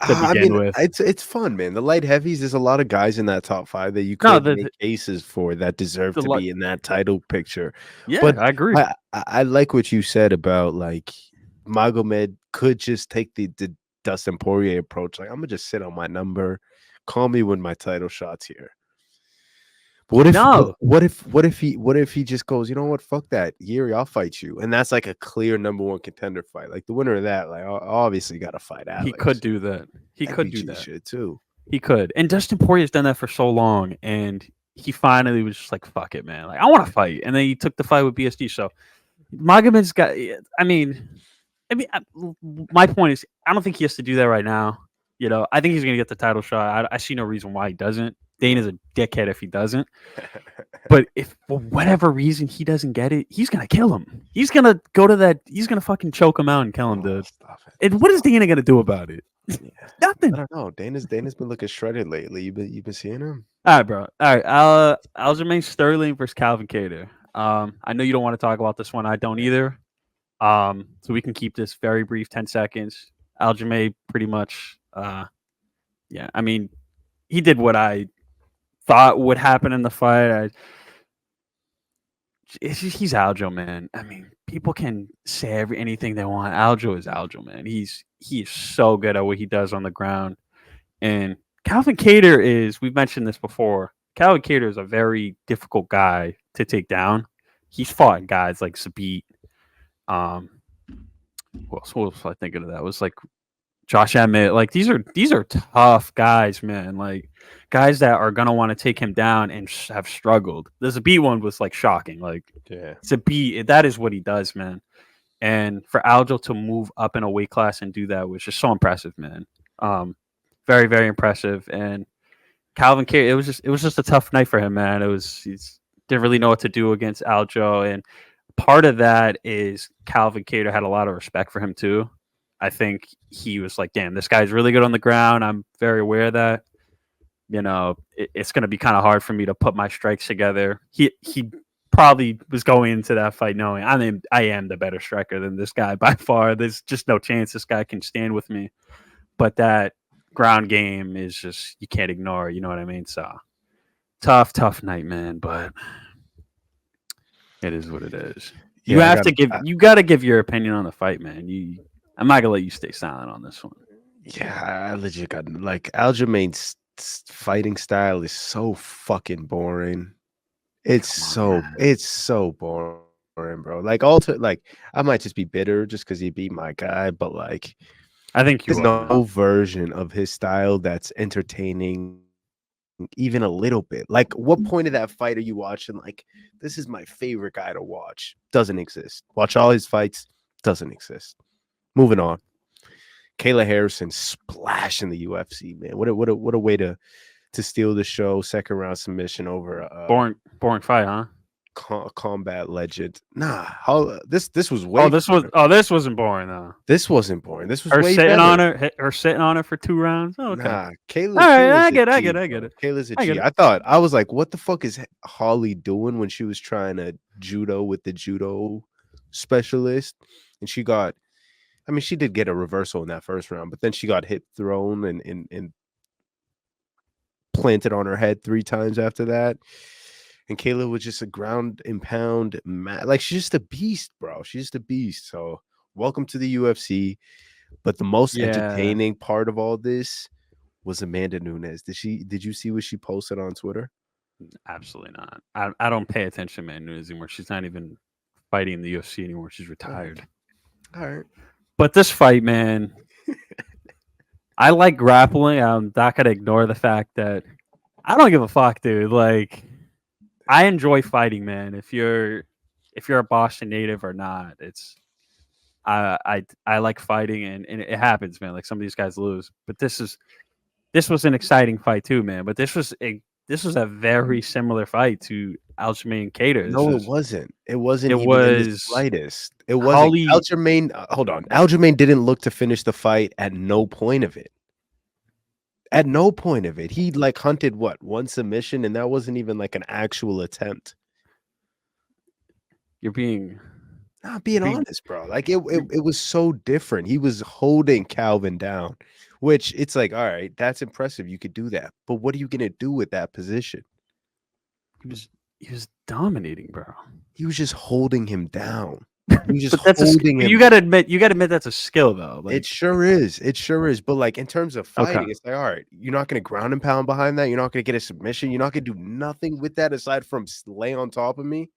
S2: to begin with.
S1: It's fun, man. The light heavies, there's a lot of guys in that top 5 that you could make cases for that deserve to be in that title picture.
S2: Yeah,
S1: but
S2: I agree.
S1: I like what you said about like Magomed could just take the Dustin Poirier approach. Like, I'm gonna just sit on my number, call me when my title shot's here. But what if he just goes, you know what, fuck that, Jiri, I'll fight you, and that's like a clear number 1 contender fight. Like the winner of that, like obviously got to fight Alex.
S2: He could do that. He could do that
S1: shit too.
S2: He could. And Dustin Poirier's done that for so long, and he finally was just like, fuck it, man. Like, I want to fight, and then he took the fight with BSD. So Magomed's got. I mean, my point is, I don't think he has to do that right now. I think he's gonna get the title shot. I see no reason why he doesn't. Dana's a dickhead if he doesn't. But if for whatever reason he doesn't get it, he's gonna kill him. He's gonna go to that. He's gonna fucking choke him out and kill him, dude. And what is Dana gonna do about it?
S1: Yeah.
S2: Nothing.
S1: I don't know. Dana's been looking shredded lately. You've been seeing him?
S2: All right, bro. All right. Aljamain Sterling versus Calvin Kattar. I know you don't want to talk about this one. I don't either. So we can keep this very brief, 10 seconds. Aljamain pretty much. Yeah. I mean, he did what I thought would happen in the fight. He's Aljo, man. I mean, people can say anything they want. Aljo is Aljo, man. He is so good at what he does on the ground. And Calvin Kattar is, we've mentioned this before, Calvin Kattar is a very difficult guy to take down. He's fought guys like Zabit. What else was I thinking of that? It was like Josh Emmett. Like these are tough guys, man. Like guys that are gonna want to take him down and have struggled. The Zabit one was like shocking. Like Zabit, that is what he does, man. And for Aljo to move up in a weight class and do that was just so impressive, man. Very, very impressive. And Calvin Kattar, it was just a tough night for him, man. He didn't really know what to do against Aljo, and part of that is Calvin Kattar had a lot of respect for him too. I think he was like, damn, this guy's really good on the ground. I'm very aware of that. It's going to be kind of hard for me to put my strikes together. He probably was going into that fight knowing I am the better striker than this guy by far. There's just no chance this guy can stand with me. But ground game is just, you can't ignore, you know what I mean? So tough night, man, but it is what it is. You got to give your opinion on the fight, man. I'm not gonna let you stay silent on this one.
S1: Yeah, I legit got, like, Aljamain's fighting style is so fucking boring. It's so boring, bro. Like, I might just be bitter just because he beat my guy, but like,
S2: I think
S1: there's no version of his style that's entertaining even a little bit. Like, what point of that fight are you watching? Like, this is my favorite guy to watch. Doesn't exist. Watch all his fights. Doesn't exist. Moving on. Kayla Harrison splash in the UFC, man. What a way to steal the show. Second round submission over a
S2: boring fight, huh?
S1: Combat legend. Nah, this was way.
S2: This wasn't boring though.
S1: This wasn't boring. This was
S2: her
S1: way
S2: sitting
S1: better.
S2: on her sitting on her for 2 rounds. Oh, okay.
S1: Nah, Kayla.
S2: All right, I get it.
S1: Kayla's a G. I was like, what the fuck is Holly doing when she was trying to judo with the judo specialist, and she got I mean, she did get a reversal in that first round, but then she got hit, thrown, and planted on her head 3 times after that. And Kayla was just a ground and pound like, she's just a beast, bro. She's just a beast. So, welcome to the UFC. But the most
S2: Yeah,
S1: entertaining part of all this was Amanda Nunes. Did you see what she posted on Twitter?
S2: absolutely not. I don't pay attention to Man Nunes anymore. She's not even fighting in the UFC anymore. She's retired.
S1: All right.
S2: But this fight, man, I like grappling. I'm not gonna ignore the fact that I don't give a fuck, dude. Like, I enjoy fighting, man. If you're a Boston native or not, it's I like fighting, and it happens, man. Like, some of these guys lose, but this was an exciting fight too, man. But this was a very similar fight to Aljamain and Cater.
S1: No, it wasn't. It wasn't
S2: It
S1: even in the
S2: was
S1: slightest. It wasn't.
S2: Holly.
S1: Aljamain, hold on. Aljamain didn't look to finish the fight at no point of it. At no point of it. He like hunted what? One submission, and that wasn't even like an actual attempt.
S2: You're being
S1: Not
S2: you're
S1: being
S2: being
S1: honest, bro. Like it,
S2: you're,
S1: it, it was so different. He was holding Calvin down, which it's like, all right, that's impressive. You could do that. But what are you gonna do with that position?
S2: he was dominating, bro.
S1: He was just holding him down. He was just
S2: But that's
S1: holding
S2: but you
S1: him.
S2: gotta admit that's a skill though.
S1: It
S2: Like,
S1: sure is. It sure is. But like in terms of
S2: okay.
S1: fighting, it's like, all right, you're not gonna ground and pound behind that. You're not gonna get a submission. You're not gonna do nothing with that aside from lay on top of me.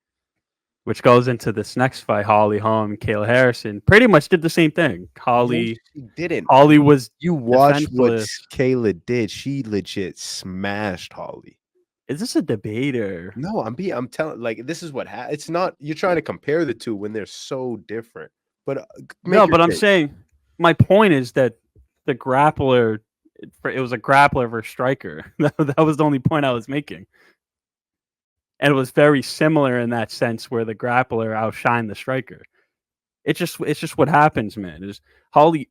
S2: Which goes into this next fight. Holly Holm and Kayla Harrison pretty much did the same thing.
S1: No, she didn't.
S2: Holly was
S1: You watch what
S2: defenseless.
S1: Kayla did. She legit smashed Holly.
S2: Is this a debater?
S1: No, I'm telling, like, this is what it's not, you're trying to compare the two when they're so different. But make
S2: No,
S1: your
S2: but I'm
S1: case.
S2: saying my point is that the grappler, it was a grappler versus striker. That was the only point I was making. And it was very similar in that sense where the grappler outshined the striker. It's just what happens, man. Is Holly,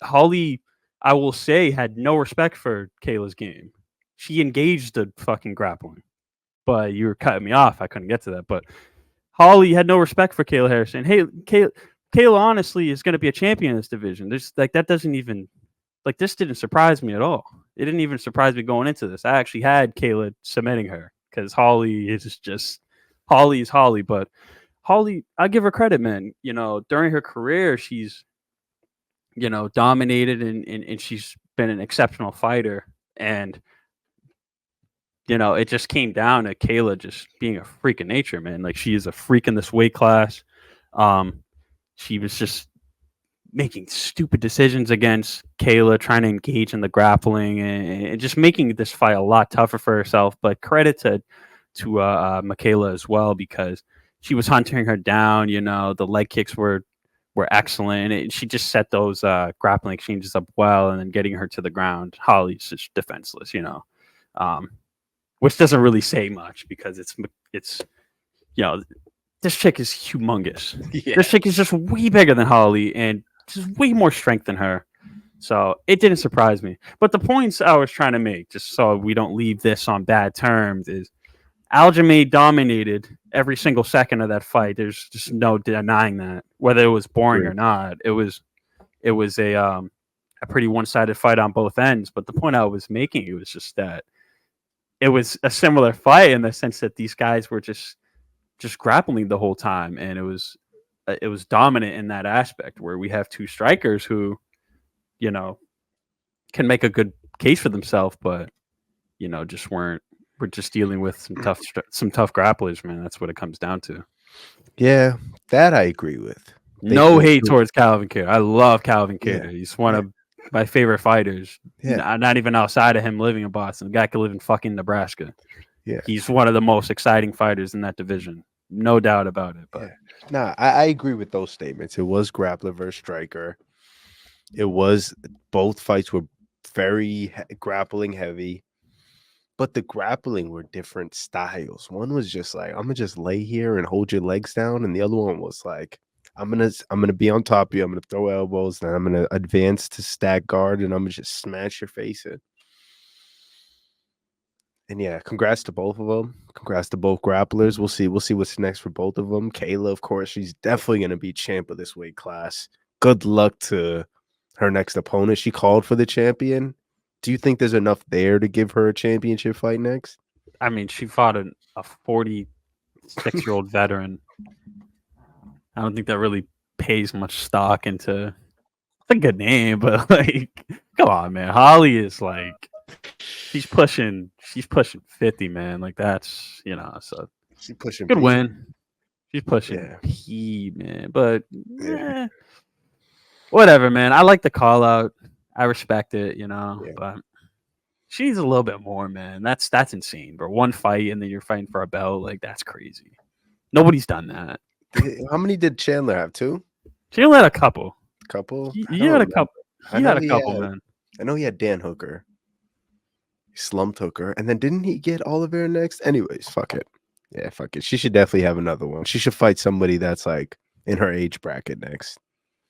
S2: I will say, had no respect for Kayla's game. She engaged the fucking grappling. But you were cutting me off. I couldn't get to that. But Holly had no respect for Kayla Harrison. Hey, Kayla honestly is going to be a champion in this division. There's like that doesn't even like this didn't surprise me at all. It didn't even surprise me going into this. I actually had Kayla submitting her because Holly is just Holly is Holly. But Holly, I give her credit, man. You know, during her career, she's dominated and she's been an exceptional fighter. And it just came down to Kayla just being a freak of nature, man. Like, she is a freak in this weight class. She was just making stupid decisions against Kayla, trying to engage in the grappling and just making this fight a lot tougher for herself. But credit to Michaela as well, because she was hunting her down. The leg kicks were excellent, and she just set those grappling exchanges up well, and then getting her to the ground. Holly's just defenseless, which doesn't really say much because it's this chick is humongous.
S1: Yeah.
S2: This chick is just way bigger than Holly and just way more strength than her. So it didn't surprise me. But the points I was trying to make, just so we don't leave this on bad terms, is Aljamain dominated every single second of that fight. There's just no denying that. Whether it was boring or not, it was a pretty one-sided fight on both ends. But the point I was making, it was just that it was a similar fight in the sense that these guys were just grappling the whole time, and it was dominant in that aspect where we have two strikers who, can make a good case for themselves, but just we're just dealing with some tough grapplers, man. That's what it comes down to.
S1: Yeah, that I agree with.
S2: No hate towards Calvin Kattar. I love Calvin Kattar.
S1: Yeah.
S2: He's one of my favorite fighters.
S1: Yeah.
S2: Not even outside of him living in Boston. The guy could live in fucking Nebraska.
S1: Yeah.
S2: He's one of the most exciting fighters in that division. No doubt about it. But
S1: I agree with those statements. It was grappler versus striker. It was, both fights were very grappling heavy, but the grappling were different styles. One was just like, I'm gonna just lay here and hold your legs down, and the other one was like, I'm gonna be on top of you. I'm gonna throw elbows, then I'm gonna advance to stack guard, and I'm gonna just smash your face in. And yeah, congrats to both of them. Congrats to both grapplers. We'll see what's next for both of them. Kayla, of course, she's definitely gonna be champ of this weight class. Good luck to her next opponent. She called for the champion. Do you think there's enough there to give her a championship fight next?
S2: I mean, she fought a 46-year-old veteran. I don't think that really pays much stock into. It's a good name, but like, come on, man. Holly is like, she's pushing 50, man. Like that's so
S1: She pushing
S2: good
S1: P.
S2: win. She's pushing
S1: Yeah,
S2: P, man. But
S1: yeah,
S2: whatever, man. I like the call out. I respect it,
S1: yeah.
S2: but she needs a little bit more, man. That's insane, bro. One fight and then you're fighting for a belt, like that's crazy. Nobody's done that.
S1: How many did Chandler have? Two?
S2: She only had a couple.
S1: Couple? I
S2: He
S1: don't
S2: had a
S1: remember.
S2: couple.
S1: I
S2: He
S1: know
S2: had a
S1: he
S2: couple,
S1: had.
S2: man.
S1: I know he had Dan Hooker. He slumped Hooker, and then didn't he get Oliveira next? Anyways, fuck it. Yeah, fuck it. She should definitely have another one. She should fight somebody that's like in her age bracket next.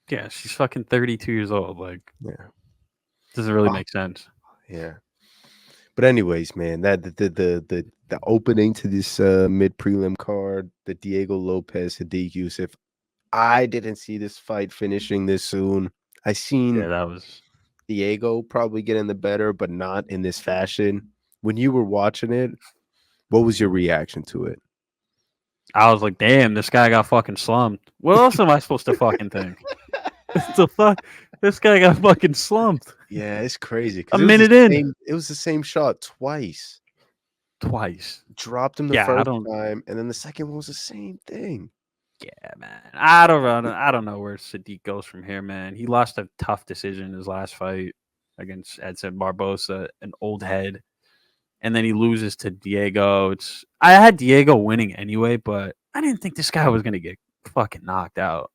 S2: Yeah, she's fucking 32 years old. Like,
S1: Yeah,
S2: doesn't really
S1: Oh.
S2: make sense.
S1: yeah. But anyways, man, that the opening to this mid prelim card, the Diego Lopez Sadiq Youssef. I didn't see this fight finishing this soon. I seen
S2: Yeah, that was.
S1: Diego probably getting the better, but not in this fashion. When you were watching it, what was your reaction to it?
S2: I was like, damn, this guy got fucking slumped. What else am I supposed to fucking think? The fuck, this guy got fucking slumped
S1: Yeah, it's crazy
S2: a
S1: because
S2: minute in,
S1: it was the same shot twice.
S2: twice.
S1: Dropped him the
S2: Yeah, I
S1: first
S2: don't.
S1: time, and then the second one was the same thing.
S2: Yeah, man. I don't know where Sadiq goes from here, man. He lost a tough decision in his last fight against Edson Barbosa, an old head, and then he loses to Diego. I had Diego winning anyway, but I didn't think this guy was gonna get fucking knocked out.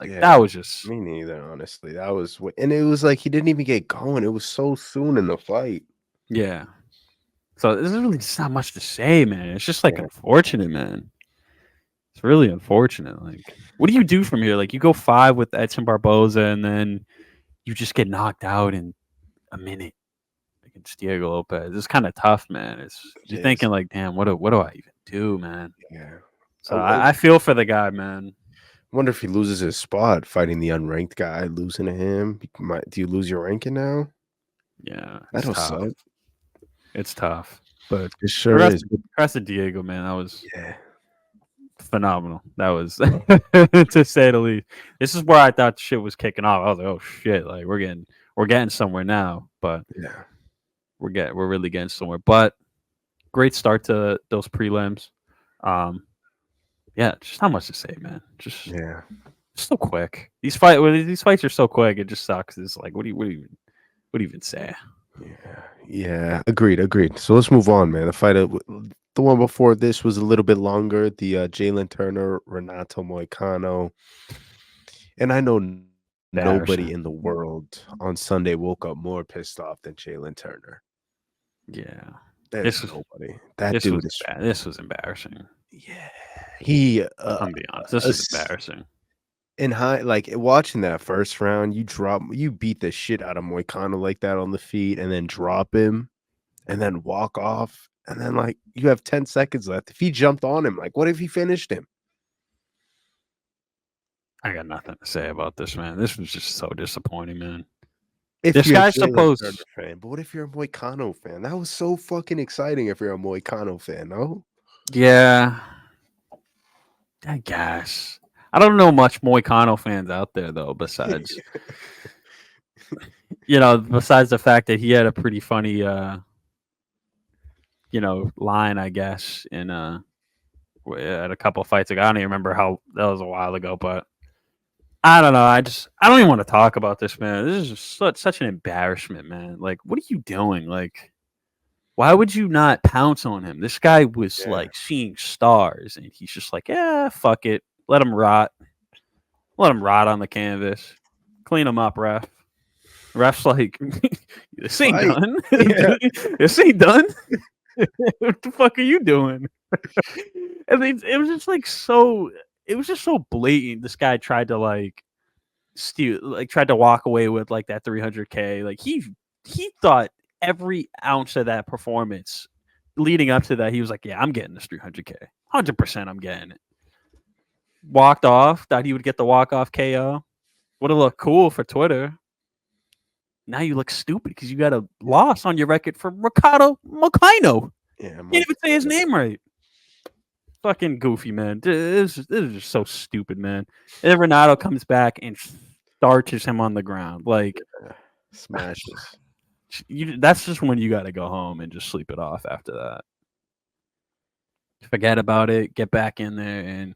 S2: Like
S1: Yeah,
S2: that was just
S1: me neither, honestly. That was and it was like he didn't even get going. It was so soon in the fight.
S2: yeah. So there's really just not much to say, man. It's just like
S1: Yeah.
S2: unfortunate, man. It's really unfortunate. Like, what do you do from here? Like, you go 5 with Edson Barboza, and then you just get knocked out in a minute against Diego Lopez. It's kind of tough, man. You're
S1: It is.
S2: thinking like, damn, what do I even do, man?
S1: Yeah.
S2: So
S1: I
S2: I feel for the guy, man.
S1: wonder if he loses his spot fighting the unranked guy, losing to him. Do you lose your ranking now?
S2: Yeah, it's
S1: That'll
S2: tough.
S1: suck.
S2: It's tough, but
S1: It sure is.
S2: congrats to Diego, man. That was
S1: Yeah.
S2: phenomenal. That was to say the least. This is where I thought shit was kicking off. I was like, oh shit, like we're getting somewhere now. But
S1: Yeah.
S2: we're really getting somewhere. But great start to those prelims. Yeah, just not much to say, man. Just
S1: Yeah.
S2: so quick. These fights are so quick. It just sucks. It's like, what do you even say?
S1: Yeah. Yeah. Agreed. So let's move on, man. The one before this was a little bit longer. The Jalen Turner, Renato Moicano. And I know nobody
S2: Embarrassing.
S1: in the world on Sunday woke up more pissed off than Jalen Turner.
S2: Yeah,
S1: There's nobody. That dude is.
S2: This was embarrassing.
S1: Yeah. He.
S2: I'm gonna be honest. This is embarrassing.
S1: In high, like watching that first round, you beat the shit out of Moicano like that on the feet, and then drop him, and then walk off, and then like you have 10 seconds left. If he jumped on him, like what if he finished him?
S2: I got nothing to say about this, man. This was just so disappointing, man.
S1: If
S2: This
S1: you're
S2: guy's
S1: a Jalen Turner
S2: supposed.
S1: fan, but what if you're a Moicano fan? That was so fucking exciting. If you're a Moicano fan, no?
S2: Yeah, I guess. I don't know much Moicano fans out there though. Besides, besides the fact that he had a pretty funny, line, I guess, in at a couple fights ago. I don't even remember how that was a while ago, but I don't know. I don't even want to talk about this, man. This is just such an embarrassment, man. Like, what are you doing? Like, why would you not pounce on him? This guy was
S1: Yeah.
S2: like seeing stars, and he's just like, yeah, fuck it, let him rot. Let him rot on the canvas. Clean him up, ref. Ref's like, this ain't
S1: Fight.
S2: done.
S1: Yeah.
S2: This ain't done. What the fuck are you doing? And it was just like so. It was just so blatant. This guy tried to like steal, like tried to walk away with like that 300K. Like he thought every ounce of that performance leading up to that, he was like, yeah, I'm getting this 300K. 100%, I'm getting it. Walked off. Thought he would get the walk off KO. Would have looked cool for Twitter. now you look stupid because you got a loss on your record for Ricardo Mociano.
S1: Yeah,
S2: Can't even say his name right. Fucking goofy, man. This is just so stupid, man. And then Renato comes back and starches him on the ground. Like,
S1: smashes.
S2: that's just when you got to go home and just sleep it off after that. Forget about it. Get back in there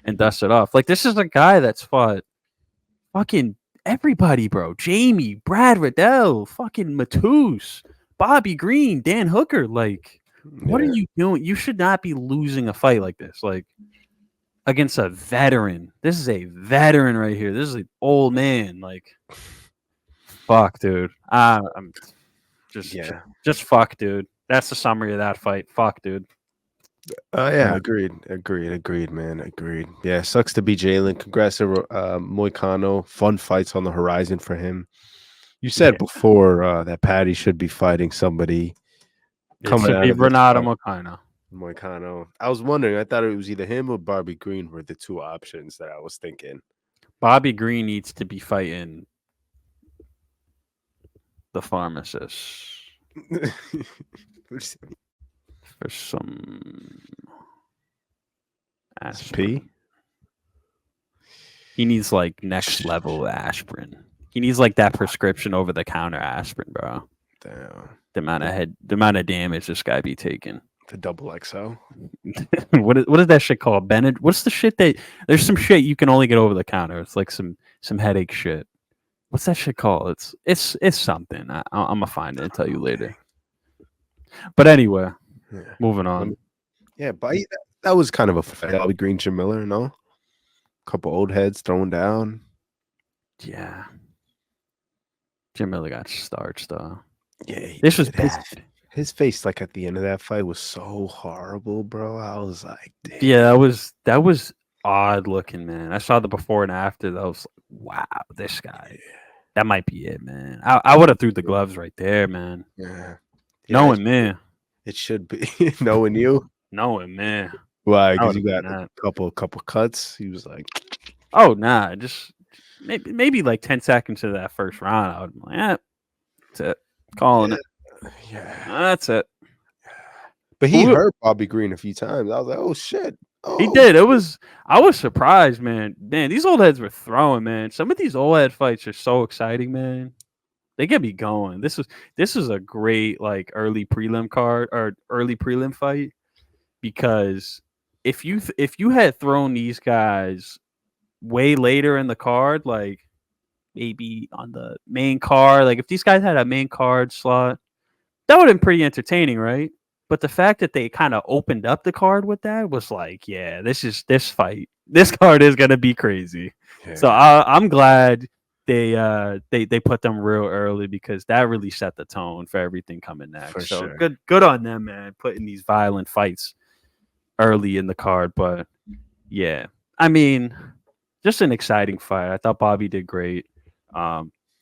S2: and dust it off. Like, this is a guy that's fought fucking everybody, bro. Jamie, Brad Riddell, fucking Matus, Bobby Green, Dan Hooker. Like, what are you doing? You should not be losing a fight like this. Like, against a veteran. This is a veteran right here. This is an old man. Like, fuck, dude. I'm just fuck, dude. That's the summary of that fight. Fuck, dude.
S1: Yeah, agreed, man. Agreed. Yeah, sucks to be Jalen. Congrats to Moicano. Fun fights on the horizon for him. You said before that Patty should be fighting somebody coming out of
S2: Renato Moicano.
S1: I was wondering. I thought it was either him or Bobby Green were the two options that I was thinking.
S2: Bobby Green needs to be fighting the pharmacist for some aspirin. He needs like next level aspirin. He needs like that prescription over the counter aspirin, bro.
S1: Damn.
S2: The amount of damage this guy be taking.
S1: The double XL.
S2: What is that shit called? Bennett? What's the shit that there's some shit you can only get over the counter? It's like some headache shit. What's that shit called? It's something. I'm gonna find it and tell you later. But anyway, moving on.
S1: Yeah, but that was kind of a fight. Bobby Green, Jim Miller, no? Couple old heads thrown down.
S2: Yeah. Jim Miller got starched though.
S1: Yeah,
S2: this was bad.
S1: His face, like at the end of that fight, was so horrible, bro. I was like, damn.
S2: Yeah, that was odd looking, man. I saw the before and after. That was like, wow, this guy. That might be it, man. I would have threw the gloves right there, man.
S1: Yeah.
S2: Knowing me.
S1: It should be. Knowing you.
S2: Knowing me.
S1: Why? Because you got a couple cuts. He was like,
S2: oh, nah. Just maybe like 10 seconds of that first round. I would be like, that's it. Calling it.
S1: Yeah.
S2: That's it.
S1: But he hurt Bobby Green a few times. I was like, oh, shit. Oh.
S2: He did. I was surprised, man. Man, these old heads were throwing, man. Some of these old head fights are so exciting, man. They get me going. This is a great like early prelim card or early prelim fight because if you had thrown these guys way later in the card, like maybe on the main card, like if these guys had a main card slot, that would have been pretty entertaining, right? But the fact that they kind of opened up the card with that was like, yeah, this fight. This card is gonna be crazy. Yeah. So I'm glad they put them real early because that really set the tone for everything coming next.
S1: For
S2: so
S1: sure.
S2: good on them, man, putting these violent fights early in the card. But yeah, I mean, just an exciting fight. I thought Bobby did great.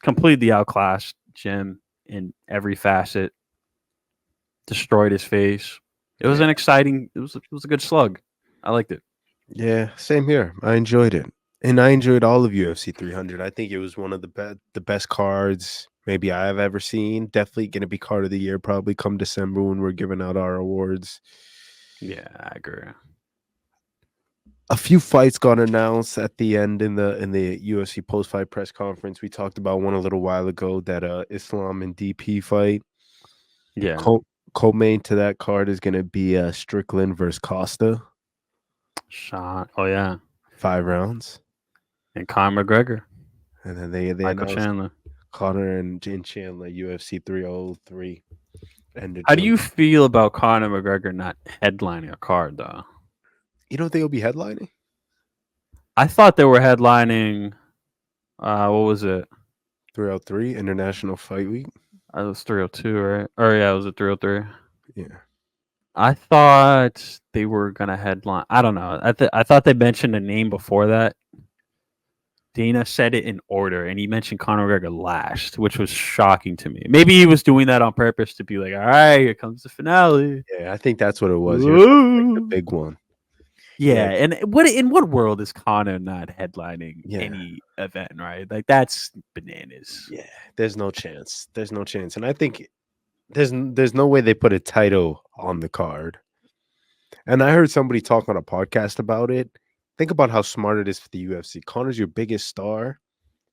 S2: Completely outclassed Jim in every facet. Destroyed his face. It was an exciting. It was a good slug. I liked it.
S1: Yeah, same here. I enjoyed it, and I enjoyed all of UFC 300. I think it was one of the best cards maybe I have ever seen. Definitely going to be card of the year probably come December when we're giving out our awards.
S2: Yeah, I agree.
S1: A few fights got announced at the end in the UFC post fight press conference. We talked about one a little while ago, that Islam and DP fight.
S2: Yeah.
S1: Co-main to that card is going to be Strickland versus Costa.
S2: Shot. Oh yeah.
S1: 5 rounds.
S2: And Conor McGregor.
S1: And then they announced
S2: Chandler.
S1: Conor and Chandler UFC 303.
S2: How do you feel about Conor McGregor not headlining a card though?
S1: You don't think he'll be headlining?
S2: I thought they were headlining. What was it?
S1: 303 International Fight Week.
S2: It was 302, right? Or yeah, it was a 303.
S1: Yeah.
S2: I thought they were gonna headline. I don't know. I thought they mentioned a name before that. Dana said it in order, and he mentioned Conor McGregor last, which was shocking to me. Maybe he was doing that on purpose to be like, "All right, here comes the finale."
S1: Yeah, I think that's what it was. Like the big one.
S2: Yeah,
S1: Yeah,
S2: and in what world is Connor not headlining
S1: yeah,
S2: any event, right? Like that's bananas.
S1: yeah. There's no chance. There's no chance. And I think there's no way they put a title on the card. And I heard somebody talk on a podcast about it. Think about how smart it is for the UFC. Connor's your biggest star.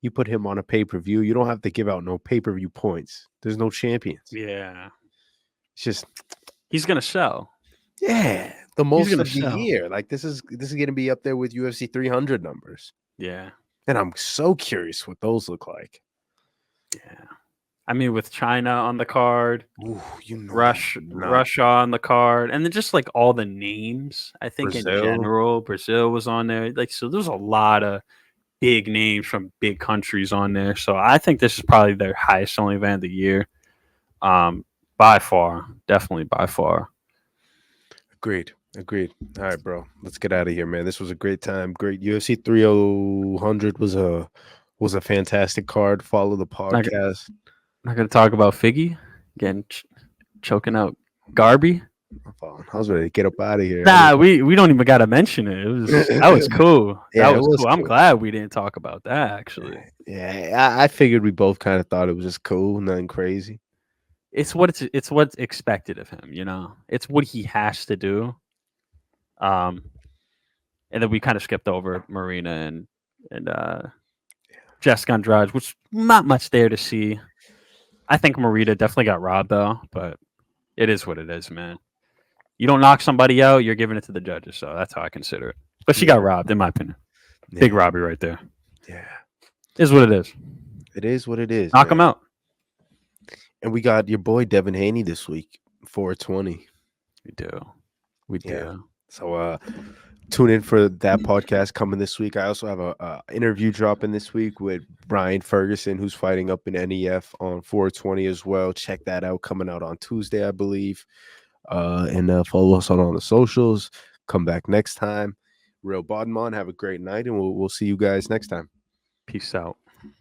S1: You put him on a pay-per-view. You don't have to give out no pay-per-view points. There's no champions.
S2: Yeah,
S1: It's just
S2: he's gonna sell.
S1: yeah, the
S2: He's
S1: most
S2: gonna
S1: of the
S2: sell.
S1: year. Like this is gonna be up there with UFC 300 numbers.
S2: Yeah,
S1: And I'm so curious what those look like.
S2: yeah. I mean, with China on the card,
S1: Ooh, you know that not
S2: Russia on the card, and then just like all the names. I think in
S1: Brazil.
S2: general, Brazil was on there. Like, so there's a lot of big names from big countries on there. So I think this is probably their highest selling event of the year. By far, definitely by far.
S1: Agreed. Agreed. All right, bro. Let's get out of here, man. This was a great time. Great UFC 300 was a fantastic card. Follow the
S2: Not,
S1: podcast.
S2: not gonna talk about Figgy getting choking out Garby.
S1: I was ready to get up out of here.
S2: Nah, we don't even gotta mention it. It was that was cool.
S1: Yeah,
S2: That
S1: it
S2: was
S1: was
S2: cool. I'm
S1: cool.
S2: glad we didn't talk about that actually.
S1: Yeah, I figured we both kind of thought it was just cool, nothing crazy.
S2: It's what's expected of him, you know. It's what he has to do. And then we kind of skipped over Marina and Jessica Andrade, which not much there to see. I think Marita definitely got robbed though, but it is what it is, man. You don't knock somebody out, you're giving it to the judges, so that's how I consider it. But she got robbed, in my opinion. Big
S1: Yeah,
S2: robbery right there.
S1: yeah.
S2: Is what it is.
S1: It is what it is,
S2: Knock
S1: man.
S2: him out.
S1: And we got your boy Devin Haney this week, 420.
S2: We do. We do.
S1: Yeah. So tune in for that podcast coming this week. I also have a interview dropping this week with Brian Ferguson, who's fighting up in NEF on 420 as well. Check that out, coming out on Tuesday, I believe. And follow us on all the socials. Come back next time. Real Bodmon, have a great night, and we'll see you guys next time.
S2: Peace out.